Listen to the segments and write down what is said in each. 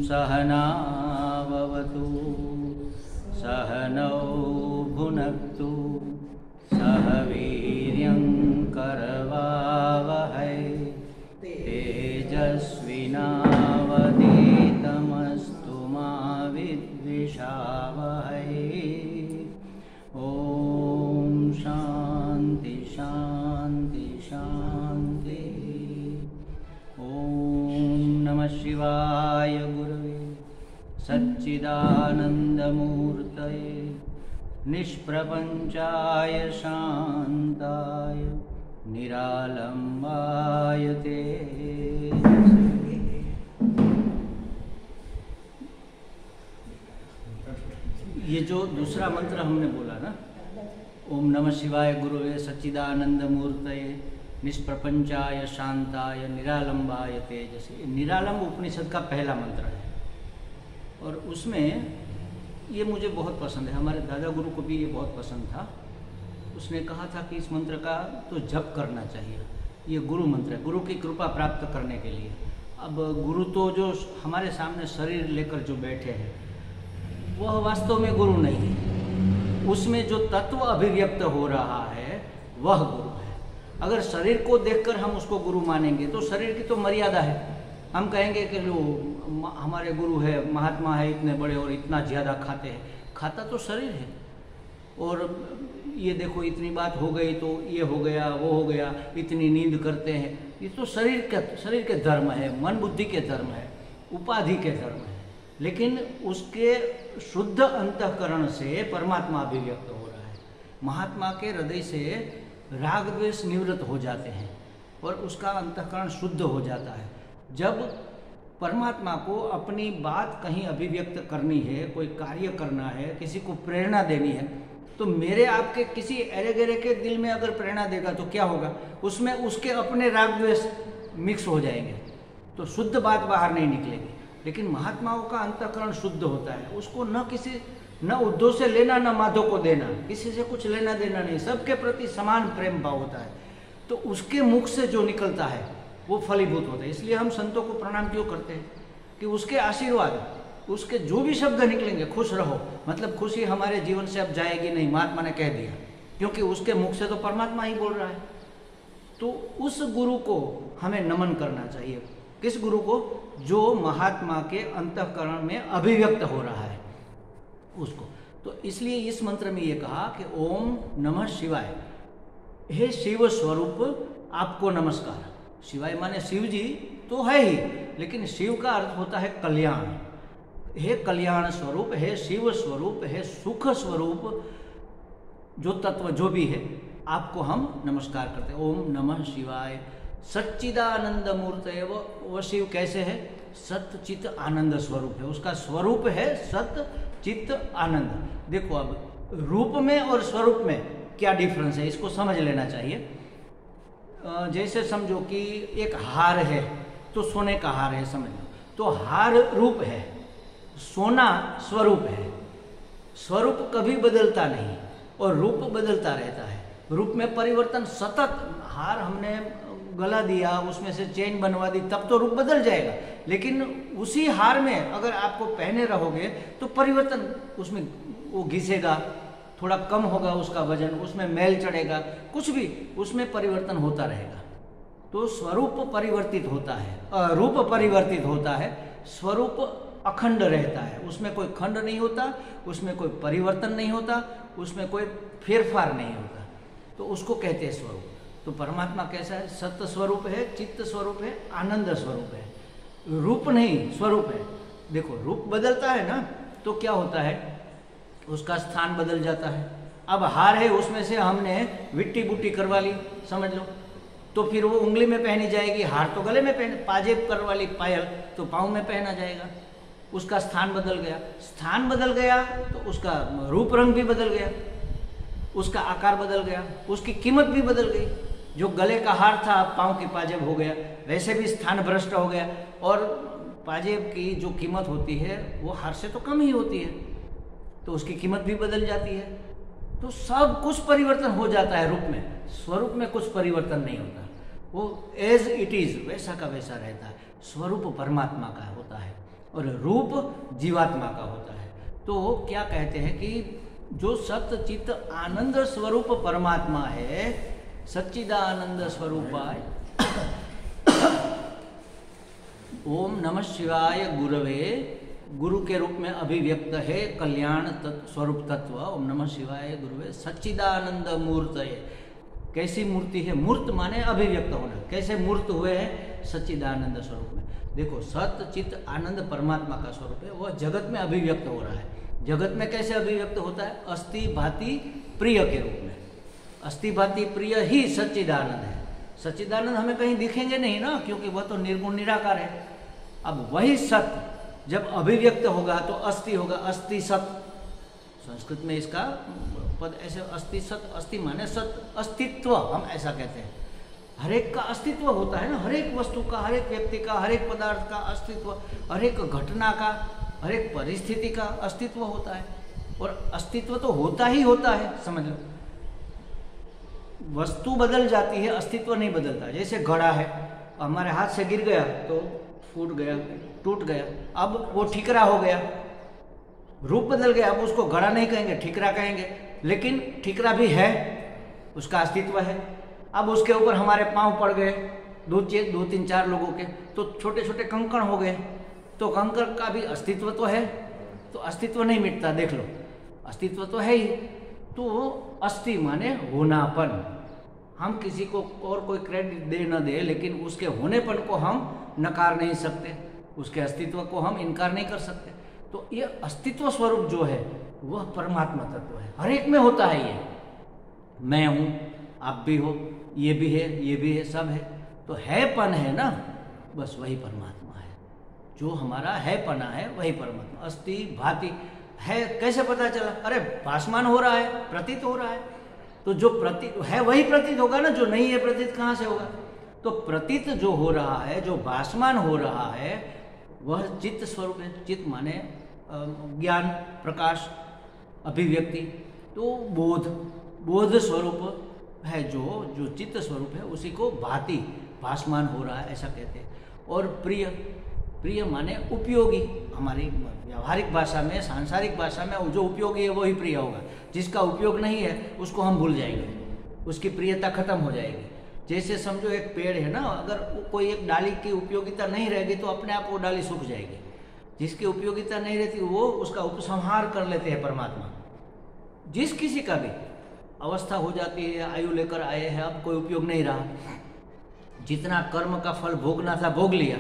सहनावतु सहनौ भुनक्तु सह वीर्यं करवावहै तेजस्विनावधीतमस्तु मा विद्विषावहै। ओम शांति शांति शांति। ओम नमः शिवाय गुरवे सच्चिदानंदमूर्तये निष्प्रपंचाय शांताय निरालंबाय तेजसे। ये जो दूसरा मंत्र हमने बोला ना, ओम नमः शिवाय गुरुवे सच्चिदानंद मूर्तये निष्प्रपंचाय शांताय निरालंबाय तेजसे, निरालंब उपनिषद का पहला मंत्र है और उसमें ये मुझे बहुत पसंद है। हमारे दादा गुरु को भी ये बहुत पसंद था। उसने कहा था कि इस मंत्र का तो जप करना चाहिए। ये गुरु मंत्र है, गुरु की कृपा प्राप्त करने के लिए। अब गुरु तो जो हमारे सामने शरीर लेकर जो बैठे हैं वह वास्तव में गुरु नहीं है। उसमें जो तत्व अभिव्यक्त हो रहा है वह गुरु है। अगर शरीर को देखकर हम उसको गुरु मानेंगे तो शरीर की तो मर्यादा है। हम कहेंगे कि लो हमारे गुरु है, महात्मा है इतने बड़े और इतना ज़्यादा खाते हैं। खाता तो शरीर है। और ये देखो इतनी बात हो गई तो ये हो गया वो हो गया, इतनी नींद करते हैं, ये तो शरीर के धर्म है, मन बुद्धि के धर्म है, उपाधि के धर्म है। लेकिन उसके शुद्ध अंतःकरण से परमात्मा अभिव्यक्त हो रहा है। महात्मा के हृदय से राग द्वेष निवृत्त हो जाते हैं और उसका अंतःकरण शुद्ध हो जाता है। जब परमात्मा को अपनी बात कहीं अभिव्यक्त करनी है, कोई कार्य करना है, किसी को प्रेरणा देनी है, तो मेरे आपके किसी एरे गेरे के दिल में अगर प्रेरणा देगा तो क्या होगा, उसमें उसके अपने राग द्वेष मिक्स हो जाएंगे तो शुद्ध बात बाहर नहीं निकलेगी। लेकिन महात्माओं का अंतःकरण शुद्ध होता है। उसको न उद्धव से लेना न माधव को देना, किसी से कुछ लेना देना नहीं, सबके प्रति समान प्रेम भाव होता है। तो उसके मुख से जो निकलता है वो फलीभूत होता है। इसलिए हम संतों को प्रणाम क्यों करते हैं कि उसके आशीर्वाद, उसके जो भी शब्द निकलेंगे, खुश रहो, मतलब खुशी हमारे जीवन से अब जाएगी नहीं, महात्मा ने कह दिया, क्योंकि उसके मुख से तो परमात्मा ही बोल रहा है। तो उस गुरु को हमें नमन करना चाहिए। किस गुरु को? जो महात्मा के अंतःकरण में अभिव्यक्त हो रहा है उसको। तो इसलिए इस मंत्र में ये कहा कि ओम नमः शिवाय, हे शिव स्वरूप आपको नमस्कार। शिवाय माने शिव जी तो है ही, लेकिन शिव का अर्थ होता है कल्याण। हे कल्याण स्वरूप, हे शिव स्वरूप, हे सुख स्वरूप, जो तत्व जो भी है आपको हम नमस्कार करते हैं। ओम नमः शिवाय सच्चिदानंद मूर्तये। वो शिव कैसे है? सत्य चित्त आनंद स्वरूप है। उसका स्वरूप है सत्य चित्त आनंद। देखो अब रूप में और स्वरूप में क्या डिफरेंस है, इसको समझ लेना चाहिए। जैसे समझो कि एक हार है तो सोने का हार है, समझ लो, तो हार रूप है, सोना स्वरूप है। स्वरूप कभी बदलता नहीं और रूप बदलता रहता है। रूप में परिवर्तन सतत। हार हमने गला दिया, उसमें से चेन बनवा दी, तब तो रूप बदल जाएगा। लेकिन उसी हार में अगर आपको पहने रहोगे तो परिवर्तन, उसमें वो घिसेगा, थोड़ा कम होगा उसका वजन, उसमें मैल चढ़ेगा, कुछ भी उसमें परिवर्तन होता रहेगा। तो स्वरूप परिवर्तित होता है, रूप परिवर्तित होता है, स्वरूप अखंड रहता है। उसमें कोई खंड नहीं होता, उसमें कोई परिवर्तन नहीं होता, उसमें कोई फेरफार नहीं होता। तो उसको कहते हैं स्वरूप। तो परमात्मा कैसा है? सत्य स्वरूप है, चित्त स्वरूप है, आनंद स्वरूप है। रूप नहीं, स्वरूप है। देखो रूप बदलता है ना तो क्या होता है, उसका स्थान बदल जाता है। अब हार है, उसमें से हमने विट्टी बुट्टी करवा ली, समझ लो, तो फिर वो उंगली में पहनी जाएगी। हार तो गले में पहन, पाजेब करवा ली, पायल तो पाँव में पहना जाएगा। उसका स्थान बदल गया। स्थान बदल गया तो उसका रूप रंग भी बदल गया, उसका आकार बदल गया, उसकी कीमत भी बदल गई। जो गले का हार था पाँव की पाजेब हो गया, वैसे भी स्थान भ्रष्ट हो गया। और पाजेब की जो कीमत होती है वो हार से तो कम ही होती है, तो उसकी कीमत भी बदल जाती है। तो सब कुछ परिवर्तन हो जाता है रूप में, स्वरूप में कुछ परिवर्तन नहीं होता। वो एज इट इज वैसा का वैसा रहता है। स्वरूप परमात्मा का होता है। और रूप जीवात्मा का होता है। तो क्या कहते हैं कि जो सत्य चित्त आनंद स्वरूप परमात्मा है, सच्चिदानंद स्वरूपाय ओम नमः शिवाय गुरवे, गुरु के रूप में अभिव्यक्त है कल्याण स्वरूप तत्व। ओम नमः शिवाय गुरुवे सच्चिदानंद मूर्तये। कैसी मूर्ति है? मूर्त माने अभिव्यक्त होना। कैसे मूर्त हुए हैं? सच्चिदानंद स्वरूप में। देखो, सत्य चित्त आनंद परमात्मा का स्वरूप है, वह जगत में अभिव्यक्त हो रहा है। जगत में कैसे अभिव्यक्त होता है? अस्थि भाति प्रिय के रूप में। अस्थि भाति प्रिय ही सच्चिदानंद है। सच्चिदानंद हमें कहीं दिखेंगे नहीं ना, क्योंकि वह तो निर्गुण निराकार है। अब वही सत्य जब अभिव्यक्त होगा तो अस्थि होगा, अस्थि सत। संस्कृत में इसका पद ऐसे अस्थि सत, अस्थि माने सत, अस्तित्व हम ऐसा कहते हैं। हर एक का अस्तित्व होता है ना, हर एक वस्तु का, हर एक व्यक्ति का, हर एक पदार्थ का अस्तित्व, हर एक घटना का, हर एक परिस्थिति का अस्तित्व होता है। और अस्तित्व तो होता ही होता है, समझ लो। वस्तु बदल जाती है, अस्तित्व नहीं बदलता। जैसे घड़ा है, हमारे हाथ से गिर गया तो फूट गया, टूट गया, अब वो ठीकरा हो गया, रूप बदल गया। अब उसको घड़ा नहीं कहेंगे, ठीकरा कहेंगे, लेकिन ठीकरा भी है, उसका अस्तित्व है। अब उसके ऊपर हमारे पांव पड़ गए, दो तीन चार लोगों के, तो छोटे छोटे कंकड़ हो गए, तो कंकड़ का भी अस्तित्व तो है, तो अस्तित्व नहीं मिटता। देख लो, अस्तित्व तो है ही। तो अस्थि माने होनापन। हम किसी को और कोई क्रेडिट दे न दे, लेकिन उसके होनेपन को हम नकार नहीं सकते, उसके अस्तित्व को हम इनकार नहीं कर सकते। तो ये अस्तित्व स्वरूप जो है वह परमात्मा तत्व है। हर एक में होता है ये। मैं हूँ, आप भी हो, ये भी है, ये भी है, सब है। तो हैपन है ना, बस वही परमात्मा है। जो हमारा हैपना है वही परमात्मा। अस्थि भाति है, कैसे पता चला? अरे भासमान हो रहा है, प्रतीत हो रहा है। तो जो प्रतीत है वही प्रतीत होगा ना, जो नहीं है प्रतीत कहाँ से होगा? तो प्रतीत जो हो रहा है, जो भासमान हो रहा है, वह चित्त स्वरूप है। चित्त माने ज्ञान, प्रकाश, अभिव्यक्ति। तो बोध स्वरूप है, जो चित्त स्वरूप है, उसी को भाति, भासमान हो रहा है, ऐसा कहते हैं। और प्रिय माने उपयोगी। हमारी व्यावहारिक भाषा में, सांसारिक भाषा में जो उपयोगी है वही प्रिय होगा। जिसका उपयोग नहीं है उसको हम भूल जाएंगे, उसकी प्रियता खत्म हो जाएगी। जैसे समझो एक पेड़ है ना, अगर कोई एक डाली की उपयोगिता नहीं रहेगी तो अपने आप वो डाली सूख जाएगी। जिसकी उपयोगिता नहीं रहती वो उसका उपसंहार कर लेते हैं परमात्मा। जिस किसी का भी अवस्था हो जाती है, आयु लेकर आए हैं, अब कोई उपयोग नहीं रहा, जितना कर्म का फल भोगना था भोग लिया।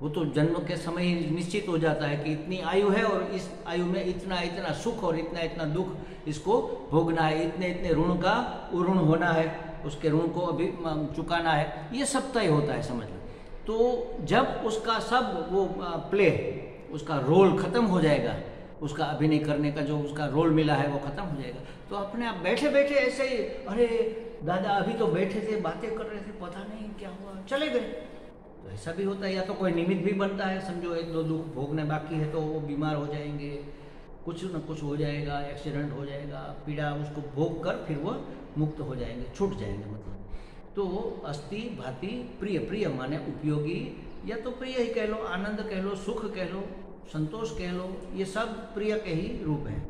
वो तो जन्म के समय ही निश्चित हो जाता है कि इतनी आयु है और इस आयु में इतना इतना सुख और इतना इतना दुख इसको भोगना है, इतने इतने ऋण का ऋण होना है, उसके ऋण को अभी चुकाना है, ये सब तय होता है, समझ लो। तो जब उसका सब वो प्ले, उसका रोल खत्म हो जाएगा, उसका अभिनय करने का जो उसका रोल मिला है वो खत्म हो जाएगा, तो अपने आप बैठे बैठे ऐसे ही, अरे दादा अभी तो बैठे थे, बातें कर रहे थे, पता नहीं क्या हुआ, चले गए। तो ऐसा भी होता है। या तो कोई निमित्त भी बनता है, समझो एक दो दुख भोगने बाकी है तो वो बीमार हो जाएंगे, कुछ न कुछ हो जाएगा, एक्सीडेंट हो जाएगा, पीड़ा उसको भोग कर फिर वो मुक्त हो जाएंगे, छूट जाएंगे। मतलब तो अस्थि भाति प्रिय माने उपयोगी, या तो प्रिय ही कह लो, आनंद कह लो, सुख कह लो, संतोष कह लो, ये सब प्रिय के ही रूप हैं।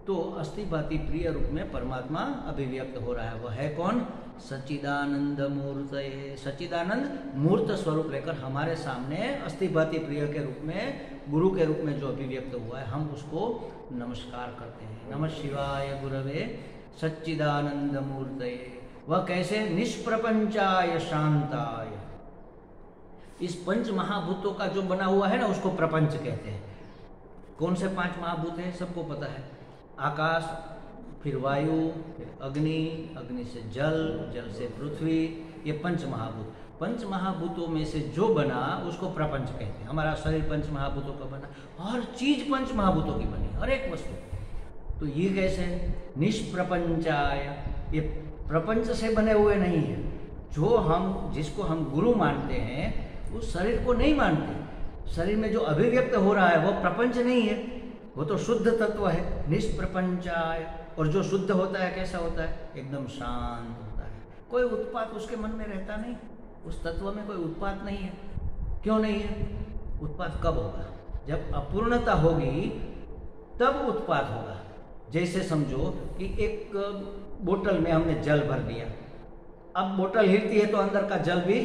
तो अस्थि भाति प्रिय रूप में परमात्मा अभिव्यक्त हो रहा है। वह है कौन? सच्चिदानंद मूर्त। सच्चिदानंद मूर्त स्वरूप लेकर हमारे सामने अस्थि भाति प्रिय के रूप में, गुरु के रूप में जो अभिव्यक्त हुआ है, हम उसको नमस्कार करते हैं। नमः शिवाय गुरवे सच्चिदानंद मूर्तये। वह कैसे? निष्प्रपंचाय शांताय। इस पंच महाभूतों का जो बना हुआ है ना, उसको प्रपंच कहते हैं। कौन से 5 महाभूत हैं सबको पता है? आकाश, फिर वायु, फिर अग्नि, अग्नि से जल, जल से पृथ्वी, ये पंच महाभूत। पंच महाभूतों में से जो बना उसको प्रपंच कहते हैं। हमारा शरीर पंच महाभूतों का बना, हर चीज पंच महाभूतों की बनी, हर एक वस्तु। तो ये कैसे? निष्प्रपंचाय, ये प्रपंच से बने हुए नहीं है। जो हम, जिसको हम गुरु मानते हैं, उस शरीर को नहीं मानते। शरीर में जो अभिव्यक्त हो रहा है वो प्रपंच नहीं है, वो तो शुद्ध तत्व है, निष्प्रपंचाय। और जो शुद्ध होता है कैसा होता है? एकदम शांत होता है, कोई उत्पात उसके मन में रहता नहीं, उस तत्व में कोई उत्पात नहीं है। क्यों नहीं है? उत्पात कब होगा? जब अपूर्णता होगी तब उत्पाद होगा। जैसे समझो कि एक बोतल में हमने जल भर दिया, अब बोतल हिलती है तो अंदर का जल भी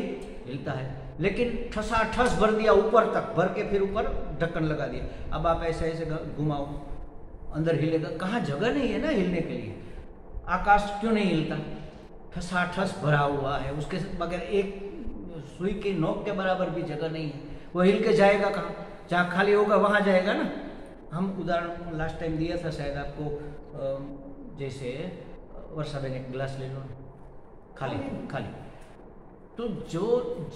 हिलता है, लेकिन ठसाठस भर दिया ऊपर तक, भर के फिर ऊपर ढक्कन लगा दिया। अब आप ऐसे ऐसे घुमाओ, अंदर हिलेगा? कहाँ जगह नहीं है ना हिलने के लिए। आकाश क्यों नहीं हिलता? ठसाठस भरा हुआ है, उसके बगैर एक सुई के नोक के बराबर भी जगह नहीं है, वो हिल के जाएगा कहाँ? जहाँ खाली होगा वहाँ जाएगा ना। हम उदाहरण लास्ट टाइम दिया था शायद आपको, जैसे वर्षा बहन एक गिलास ले लो, खाली खाली, तो जो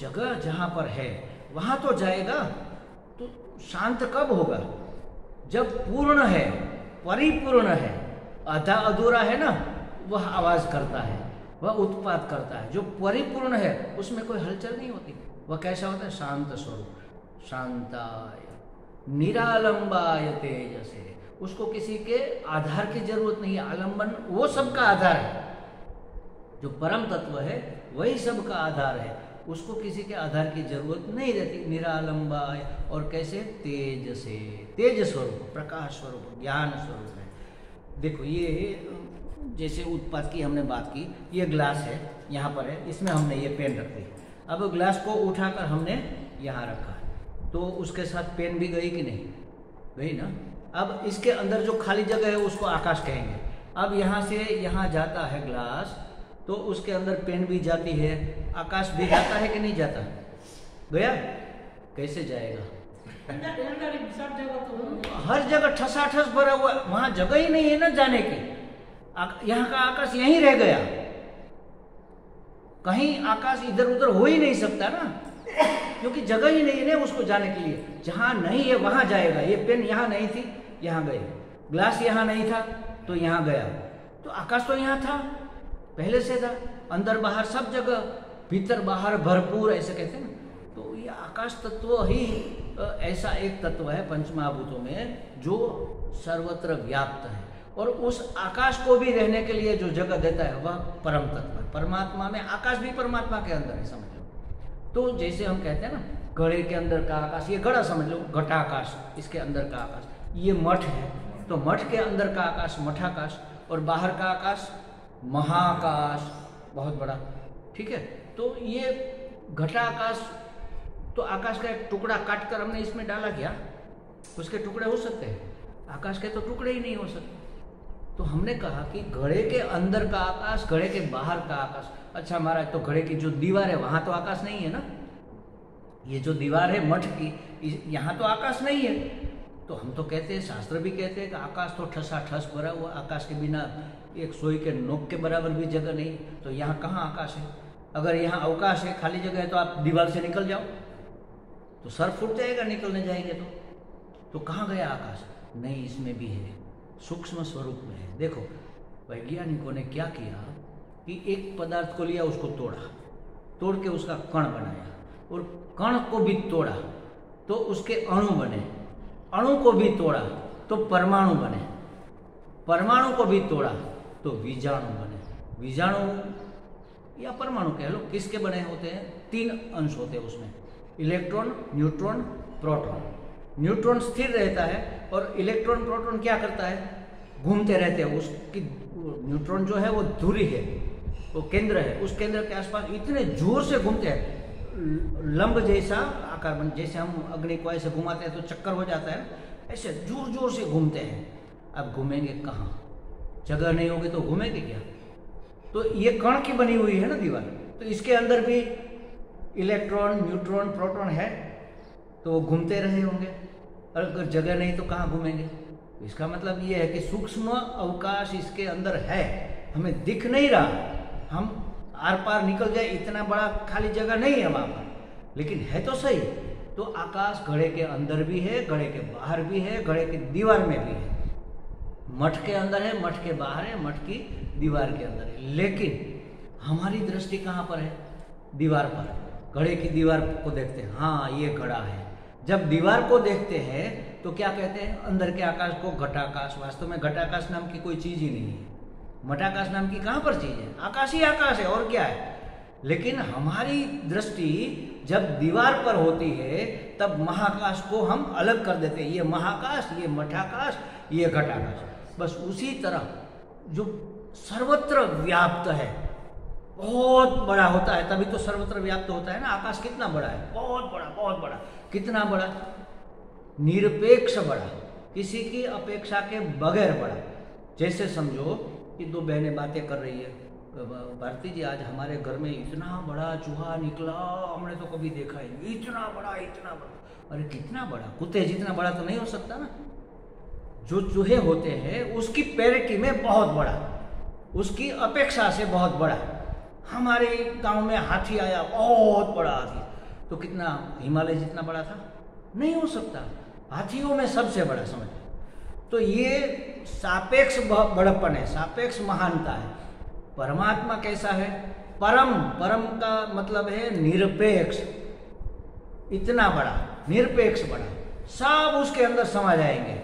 जगह जहाँ पर है वहाँ तो जाएगा। तो शांत कब होगा? जब पूर्ण है, परिपूर्ण है। आधा अधूरा है ना, वह आवाज करता है, वह उत्पाद करता है। जो परिपूर्ण है उसमें कोई हलचल नहीं होती। वह कैसा होता है? शांत स्वरूप, शांताय निरालंबाय तेजसे। उसको किसी के आधार की जरूरत नहीं है। आलंबन वो सबका आधार है, जो परम तत्व है वही सबका आधार है, उसको किसी के आधार की जरूरत नहीं रहती। निरालंबाय, और कैसे? तेज से, तेज स्वरूप, प्रकाश स्वरूप, ज्ञान स्वरूप है। देखो ये जैसे उत्पाद की हमने बात की, ये ग्लास है यहाँ पर है, इसमें हमने ये पेन रख दी। अब ग्लास को उठाकर हमने यहाँ रखा, तो उसके साथ पेन भी गई कि नहीं गई ना। अब इसके अंदर जो खाली जगह है उसको आकाश कहेंगे। अब यहाँ से यहाँ जाता है ग्लास, तो उसके अंदर पेन भी जाती है, आकाश भी जाता है कि नहीं जाता? गया? कैसे जाएगा? हर जगह ठसाठस भरा हुआ, वहां जगह ही नहीं है ना जाने की। यहाँ का आकाश यहीं रह गया, कहीं आकाश इधर उधर हो ही नहीं सकता ना, क्योंकि जगह ही नहीं है ना उसको जाने के लिए। जहां नहीं है वहां जाएगा। ये पेन यहाँ नहीं थी, यहाँ गई। ग्लास यहाँ नहीं था तो यहाँ गया। तो आकाश तो यहाँ था, पहले से था, अंदर बाहर सब जगह, भीतर बाहर भरपूर, ऐसे कहते हैं ना। तो ये आकाश तत्व ही ऐसा एक तत्व है पंचमहाभूतों में जो सर्वत्र व्याप्त है, और उस आकाश को भी रहने के लिए जो जगह देता है वह परम तत्व है। परमात्मा में आकाश भी परमात्मा के अंदर है, समझ लो। तो जैसे हम कहते हैं ना घड़े के अंदर का आकाश, ये घड़ा समझ लो, घटाकाश, इसके अंदर का आकाश। ये मठ है, तो मठ के अंदर का आकाश मठाकाश, और बाहर का आकाश महाकाश, बहुत बड़ा, ठीक है। तो ये घटाकाश, तो आकाश का एक टुकड़ा काट कर हमने इसमें डाला क्या? उसके टुकड़े हो सकते हैं? आकाश के तो टुकड़े ही नहीं हो सकते। तो हमने कहा कि घड़े के अंदर का आकाश, घड़े के बाहर का आकाश। अच्छा महाराज, तो घड़े की जो दीवार है वहां तो आकाश नहीं है ना? ये जो दीवार है मठ की, यहाँ तो आकाश नहीं है। तो हम तो कहते हैं, शास्त्र भी कहते हैं कि आकाश तो ठसा ठस भरा हुआ, आकाश के बिना एक सोई के नोक के बराबर भी जगह नहीं। तो यहाँ कहाँ आकाश है? अगर यहाँ अवकाश है, खाली जगह है, तो आप दीवार से निकल जाओ तो सर फूट जाएगा निकलने जाएंगे तो कहाँ गया आकाश? नहीं, इसमें भी है, सूक्ष्म स्वरूप में है। देखो वैज्ञानिकों ने क्या किया कि एक पदार्थ को लिया, उसको तोड़ा, तोड़ के उसका कण बनाया, और कण को भी तोड़ा तो उसके अणु बने, अणु को भी तोड़ा तो परमाणु बने, परमाणु को भी तोड़ा तो बीजाणु बने। बीजाणु या परमाणु कह लो, किसके बने होते हैं? 3 अंश होते हैं उसमें, इलेक्ट्रॉन, न्यूट्रॉन, प्रोटॉन। न्यूट्रॉन स्थिर रहता है और इलेक्ट्रॉन प्रोटॉन क्या करता है? घूमते रहते हैं। उसकी न्यूट्रॉन जो है वो धुरी है, वो केंद्र है, उस केंद्र के आसपास इतने जोर से घूमते हैं, लंब जैसा आकार बन, जैसे हम अग्नि को ऐसे घुमाते हैं तो चक्कर हो जाता है, ऐसे जोर जोर से घूमते हैं। अब घूमेंगे कहाँ? जगह नहीं होगी तो घूमेंगे क्या? तो ये कण की बनी हुई है ना दीवार, तो इसके अंदर भी इलेक्ट्रॉन, न्यूट्रॉन, प्रोटॉन है, तो वो घूमते रहे होंगे। और अगर जगह नहीं तो कहाँ घूमेंगे? इसका मतलब ये है कि सूक्ष्म अवकाश इसके अंदर है, हमें दिख नहीं रहा, हम आर पार निकल जाए, इतना बड़ा खाली जगह नहीं है वहां पर, लेकिन है तो सही। तो आकाश घड़े के अंदर भी है, घड़े के बाहर भी है, घड़े की दीवार में भी है। मठ के अंदर है, मठ के बाहर है, मठ की दीवार के अंदर है। लेकिन हमारी दृष्टि कहाँ पर है? दीवार पर। घड़े की दीवार को देखते हैं, हाँ ये घड़ा है। जब दीवार को देखते हैं तो क्या कहते हैं? अंदर के आकाश को घटाकाश। वास्तव में घटाकाश नाम की कोई चीज ही नहीं है, मठाकाश नाम की कहाँ पर चीज है? आकाश ही आकाश है, और क्या है? लेकिन हमारी दृष्टि जब दीवार पर होती है तब महाकाश को हम अलग कर देते हैं, ये महाकाश, ये मठाकाश, ये घटाकाश। बस उसी तरह जो सर्वत्र व्याप्त है, बहुत बड़ा होता है, तभी तो सर्वत्र व्याप्त होता है ना। आकाश कितना बड़ा है, बहुत बड़ा, बहुत बड़ा। कितना बड़ा? निरपेक्ष बड़ा, किसी की अपेक्षा के बगैर बड़ा। जैसे समझो कि दो बहनें बातें कर रही है, भारती जी आज हमारे घर में इतना बड़ा चूहा निकला, हमने तो कभी देखा ही नहीं, इतना बड़ा, इतना बड़ा। अरे कितना बड़ा? कुत्ते जितना बड़ा तो नहीं हो सकता ना। जो चूहे होते हैं उसकी पैरिटी में बहुत बड़ा, उसकी अपेक्षा से बहुत बड़ा। हमारे गांव में हाथी आया, बहुत बड़ा हाथी, तो कितना हिमालय जितना बड़ा था? नहीं हो सकता। हाथियों में सबसे बड़ा समझ। तो ये सापेक्ष बड़प्पन है, सापेक्ष महानता है। परमात्मा कैसा है? परम, परम का मतलब है निरपेक्ष, इतना बड़ा, निरपेक्ष बड़ा, सब उसके अंदर समा जाएंगे,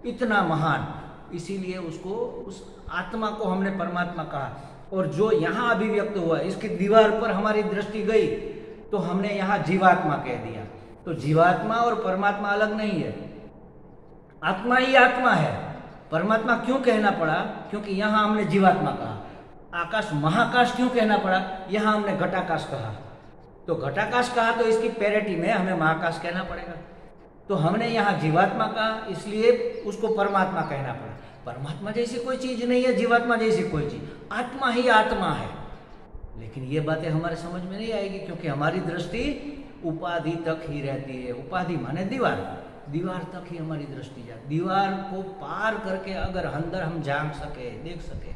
इतना महान। इसीलिए उसको, उस आत्मा को हमने परमात्मा कहा। और जो यहाँ अभिव्यक्त हुआ, इसकी दीवार पर हमारी दृष्टि गई तो हमने यहाँ जीवात्मा कह दिया। तो जीवात्मा और परमात्मा अलग नहीं है, आत्मा ही आत्मा है। परमात्मा क्यों कहना पड़ा? क्योंकि यहाँ हमने जीवात्मा कहा। आकाश महाकाश क्यों कहना पड़ा? यहाँ हमने घटाकाश कहा। तो घटाकाश कहा तो इसकी पैरिटी में हमें महाकाश कहना पड़ेगा। तो हमने यहाँ जीवात्मा कहा, इसलिए उसको परमात्मा कहना पड़ा। परमात्मा जैसी कोई चीज नहीं है, जीवात्मा जैसी कोई चीज, आत्मा ही आत्मा है। लेकिन ये बातें हमारे समझ में नहीं आएगी, क्योंकि हमारी दृष्टि उपाधि तक ही रहती है। उपाधि माने दीवार, दीवार तक ही हमारी दृष्टि जाती। दीवार को पार करके अगर अंदर हम झांक सके, देख सके,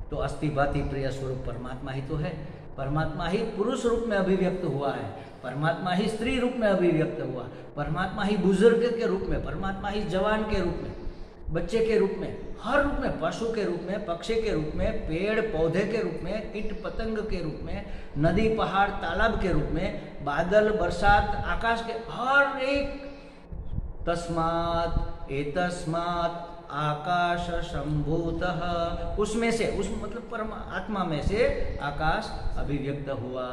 तो अस्थि भाति प्रिय स्वरूप परमात्मा ही तो है। परमात्मा ही पुरुष रूप में अभिव्यक्त हुआ है, परमात्मा ही स्त्री रूप में अभिव्यक्त हुआ, परमात्मा ही बुजुर्ग के रूप में, परमात्मा ही जवान के रूप में, बच्चे के रूप में, हर रूप में, पशु के रूप में, पक्षी के रूप में, पेड़ पौधे के रूप में, कीट पतंग के रूप में, नदी पहाड़ तालाब के रूप में, बादल बरसात आकाश के हर एक। तस्मात् एतस्मात् आकाश संभूतः, उसमें से, उस मतलब परम आत्मा में से आकाश अभिव्यक्त हुआ।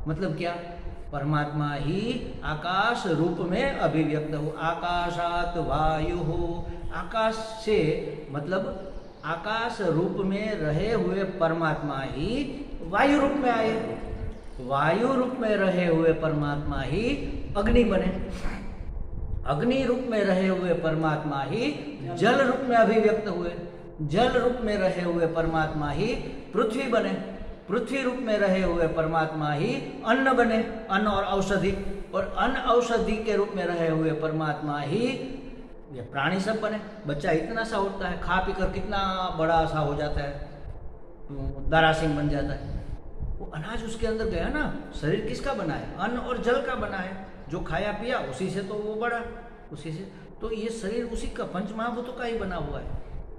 मतलब क्या? परमात्मा ही आकाश रूप में अभिव्यक्त हुआ। आकाशात वायु, आकाश से मतलब आकाश रूप में रहे हुए परमात्मा ही वायु रूप में आए, वायु रूप में रहे हुए परमात्मा ही अग्नि बने, अग्नि रूप में रहे हुए परमात्मा ही जल रूप में अभिव्यक्त हुए, जल रूप में रहे हुए परमात्मा ही पृथ्वी बने, पृथ्वी रूप में रहे हुए परमात्मा ही अन्न बने, अन्न और औषधि, और अन्न औषधि के रूप में रहे हुए परमात्मा ही ये प्राणी सब बने। बच्चा इतना सा उठता है, खा पी कर कितना बड़ा सा हो जाता है, दारा सिंह बन जाता है। वो अनाज उसके अंदर गया ना। शरीर किसका बना है? अन्न और जल का बना है। जो खाया पिया उसी से तो वो बढ़ा, उसी से। तो ये शरीर उसी का, पंचमहाभूतों का ही बना हुआ है।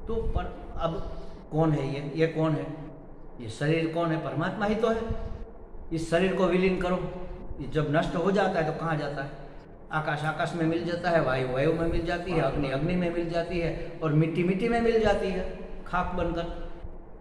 तो पर अब कौन है ये कौन है? ये शरीर कौन है? परमात्मा ही तो है। इस शरीर को विलीन करो, ये जब नष्ट हो जाता है तो कहाँ जाता है? आकाश आकाश में मिल जाता है, वायु वायु में मिल जाती है, अग्नि अग्नि में मिल जाती है, और मिट्टी मिट्टी में मिल जाती है, खाक बनकर।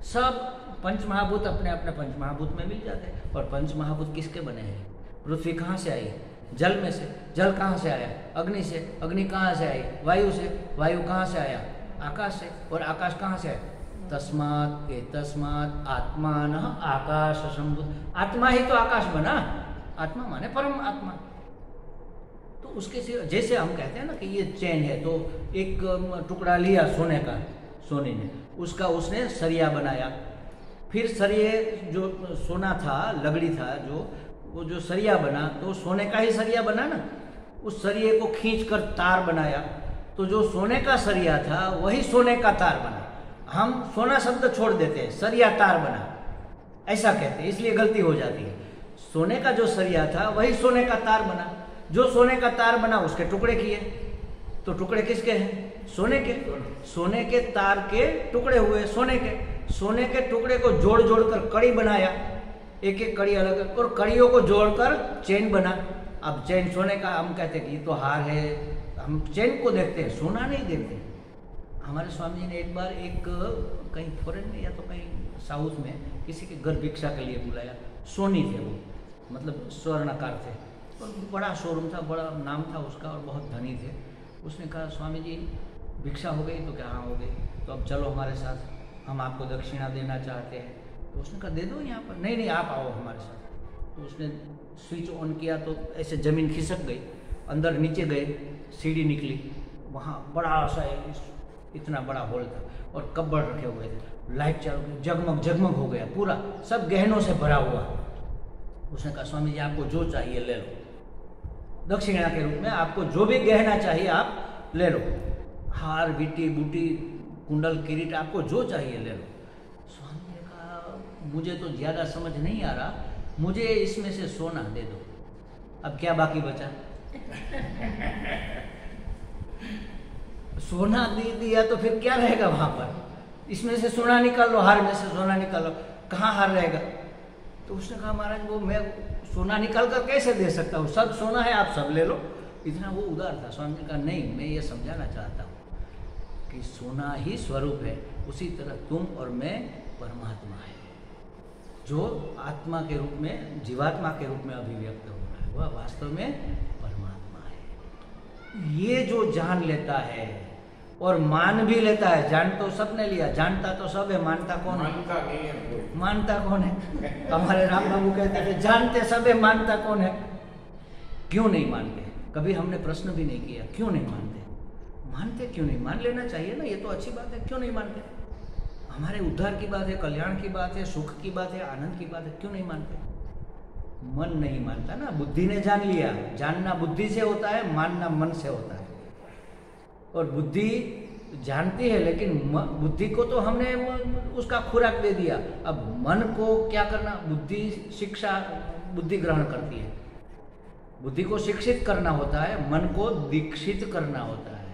सब पंचमहाभूत अपने अपने पंचमहाभूत में मिल जाते हैं। और पंचमहाभूत किसके बने हैं? पृथ्वी कहाँ से आई? जल में से। जल कहाँ से आया? अग्नि से। अग्नि कहाँ से आई? वायु से। वायु कहाँ से आया? आकाश से। और आकाश कहाँ से आया? तस्मात् एतस्मात् आत्मानः आकाश संभूत। आत्मा ही तो आकाश बना। आत्मा माने परम आत्मा। तो उसके से, जैसे हम कहते हैं ना कि ये चैन है, तो एक टुकड़ा लिया सोने का, सोने ने उसका उसने सरिया बनाया। फिर सरिये जो सोना था, लगड़ी था, जो वो जो सरिया बना, तो सोने का ही सरिया बना ना। उस सरिये को खींचकर तार बनाया, तो जो सोने का सरिया था वही सोने का तार बना। हम सोना शब्द छोड़ देते हैं, सरिया तार बना ऐसा कहते हैं, इसलिए गलती हो जाती है। सोने का जो सरिया था वही सोने का तार बना। जो सोने का तार बना उसके टुकड़े किए, तो टुकड़े किसके हैं? सोने के। सोने के तार के टुकड़े हुए, सोने के। सोने के टुकड़े को जोड़ जोड़ कर कड़ी बनाया, एक एक कड़ी अलग, और कड़ियों को जोड़कर चेन बना। अब चेन सोने का, हम कहते हैं कि ये तो हार है, हम चेन को देखते हैं, सोना नहीं देखते। हमारे स्वामी जी ने एक बार एक कहीं फॉरेन में या तो कहीं साउथ में किसी के घर भिक्षा के लिए बुलाया। सोनी थे वो, मतलब स्वर्णकार थे। और बड़ा शोरूम था, बड़ा नाम था उसका और बहुत धनी थे। उसने कहा स्वामी जी भिक्षा हो गई? तो क्या हाँ हो गई। तो अब चलो हमारे साथ, हम आपको दक्षिणा देना चाहते हैं। तो उसने कहा दे दो यहाँ पर। नहीं नहीं आप आओ हमारे साथ। तो उसने स्विच ऑन किया तो ऐसे ज़मीन खिसक गई, अंदर नीचे गए, सीढ़ी निकली, वहाँ बड़ा सा इतना बड़ा हॉल था और कब्बड़ रखे हुए थे, लाइट चालू की, जगमग जगमग हो गया पूरा, सब गहनों से भरा हुआ। उसने कहा स्वामी जी आपको जो चाहिए ले लो, दक्षिणा के रूप में आपको जो भी गहना चाहिए आप ले लो, हार बीटी बूटी कुंडल किरीट आपको जो चाहिए ले लो। स्वामी ने कहा मुझे तो ज़्यादा समझ नहीं आ रहा, मुझे इसमें से सोना दे दो। अब क्या बाकी बचा? सोना दे दिया तो फिर क्या रहेगा वहाँ पर? इसमें से सोना निकाल लो, हार में से सोना निकाल लो, कहाँ हार रहेगा? तो उसने कहा महाराज वो मैं सोना निकाल कर कैसे दे सकता हूँ, सब सोना है आप सब ले लो। इतना वो उदार था। स्वामी ने कहा नहीं, मैं ये समझाना चाहता हूँ कि सोना ही स्वरूप है, उसी तरह तुम और मैं परमात्मा है, जो आत्मा के रूप में जीवात्मा के रूप में अभिव्यक्त हो रहा है, वह वास्तव में परमात्मा है। ये जो जान लेता है और मान भी लेता है, जान तो सबने लिया, जानता तो सब है, मानता कौन है? मानता कौन है? हमारे राम बाबू कहते थे जानते सब है, मानता कौन है? क्यों नहीं मानते? कभी हमने प्रश्न भी नहीं किया क्यों नहीं मानते? मानते क्यों नहीं? मान लेना चाहिए ना, ये तो अच्छी बात है। क्यों नहीं मानते? हमारे उद्धार की बात है, कल्याण की बात है, सुख की बात है, आनंद की बात है, क्यों नहीं मानते? मन नहीं मानता ना, बुद्धि ने जान लिया। जानना बुद्धि से होता है, मानना मन से होता है। और बुद्धि जानती है लेकिन बुद्धि को तो हमने उसका खुराक दे दिया। अब मन को क्या करना? बुद्धि शिक्षा, बुद्धि ग्रहण करती है, बुद्धि को शिक्षित करना होता है, मन को दीक्षित करना होता है।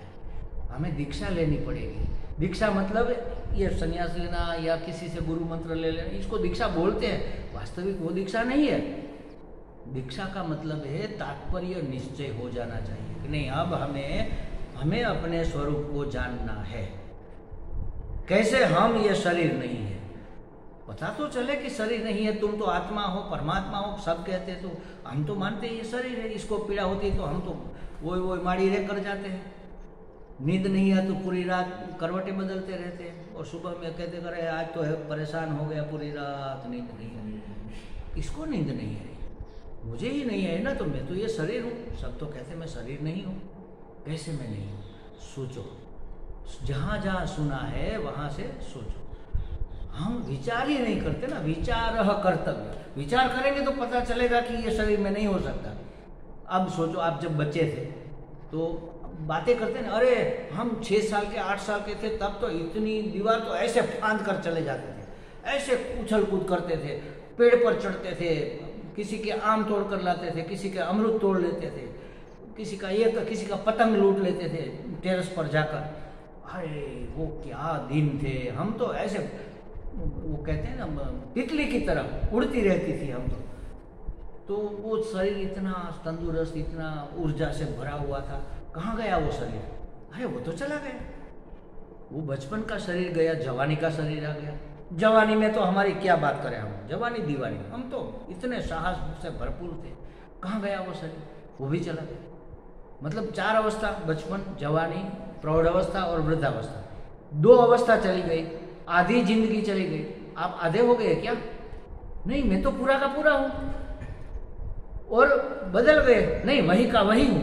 हमें दीक्षा लेनी पड़ेगी। दीक्षा मतलब ये संन्यास लेना या किसी से गुरु मंत्र ले लेना, इसको दीक्षा बोलते हैं, वास्तविक वो दीक्षा नहीं है। दीक्षा का मतलब है तात्पर्य निश्चय हो जाना चाहिए कि नहीं अब हमें अपने स्वरूप को जानना है। कैसे? हम ये शरीर नहीं है, पता तो चले कि शरीर नहीं है, तुम तो आत्मा हो, परमात्मा हो, सब कहते तो हम तो मानते हैं ये शरीर है, इसको पीड़ा होती है तो हम तो वो माड़ी रे कर जाते हैं। नींद नहीं है तो पूरी रात करवटें बदलते रहते हैं और सुबह में कहते करे आज तो है परेशान हो गया, पूरी रात नींद नहीं है। किसको नींद नहीं है? मुझे ही नहीं है ना, तो मैं तो ये शरीर हूँ। सब तो कहते मैं शरीर नहीं हूँ। कैसे मैं नहीं हूँ? सोचो, जहाँ जहाँ सुना है वहाँ से सोचो। हम विचार ही नहीं करते ना, विचार कर्तव्य। विचार करेंगे तो पता चलेगा कि ये शरीर में नहीं हो सकता। अब सोचो आप जब बच्चे थे तो बातें करते ना, अरे हम 6 साल के 8 साल के थे तब तो इतनी दीवार तो ऐसे फांद कर चले जाते थे, ऐसे उछल कूद करते थे, पेड़ पर चढ़ते थे, किसी के आम तोड़ कर लाते थे, किसी के अमरूद तोड़ लेते थे, किसी का पतंग लूट लेते थे टेरेस पर जाकर। अरे वो क्या दिन थे। हम तो ऐसे, वो कहते हैं ना तितली की तरह उड़ती रहती थी हम तो वो शरीर इतना तंदुरुस्त, इतना ऊर्जा से भरा हुआ था। कहाँ गया वो शरीर? अरे वो तो चला गया। वो बचपन का शरीर गया, जवानी का शरीर आ गया। जवानी में तो हमारी क्या बात करें, हम जवानी दीवानी, हम तो इतने साहस से भरपूर थे। कहाँ गया वो शरीर? वो भी चला गया। मतलब 4 अवस्था, बचपन, जवानी, प्रौढ़ अवस्था और वृद्धावस्था, 2 अवस्था चली गई, आधी जिंदगी चली गई। आप आधे हो गए क्या? नहीं, मैं तो पूरा का पूरा हूँ। और बदल गए? नहीं, वही का वही हूँ,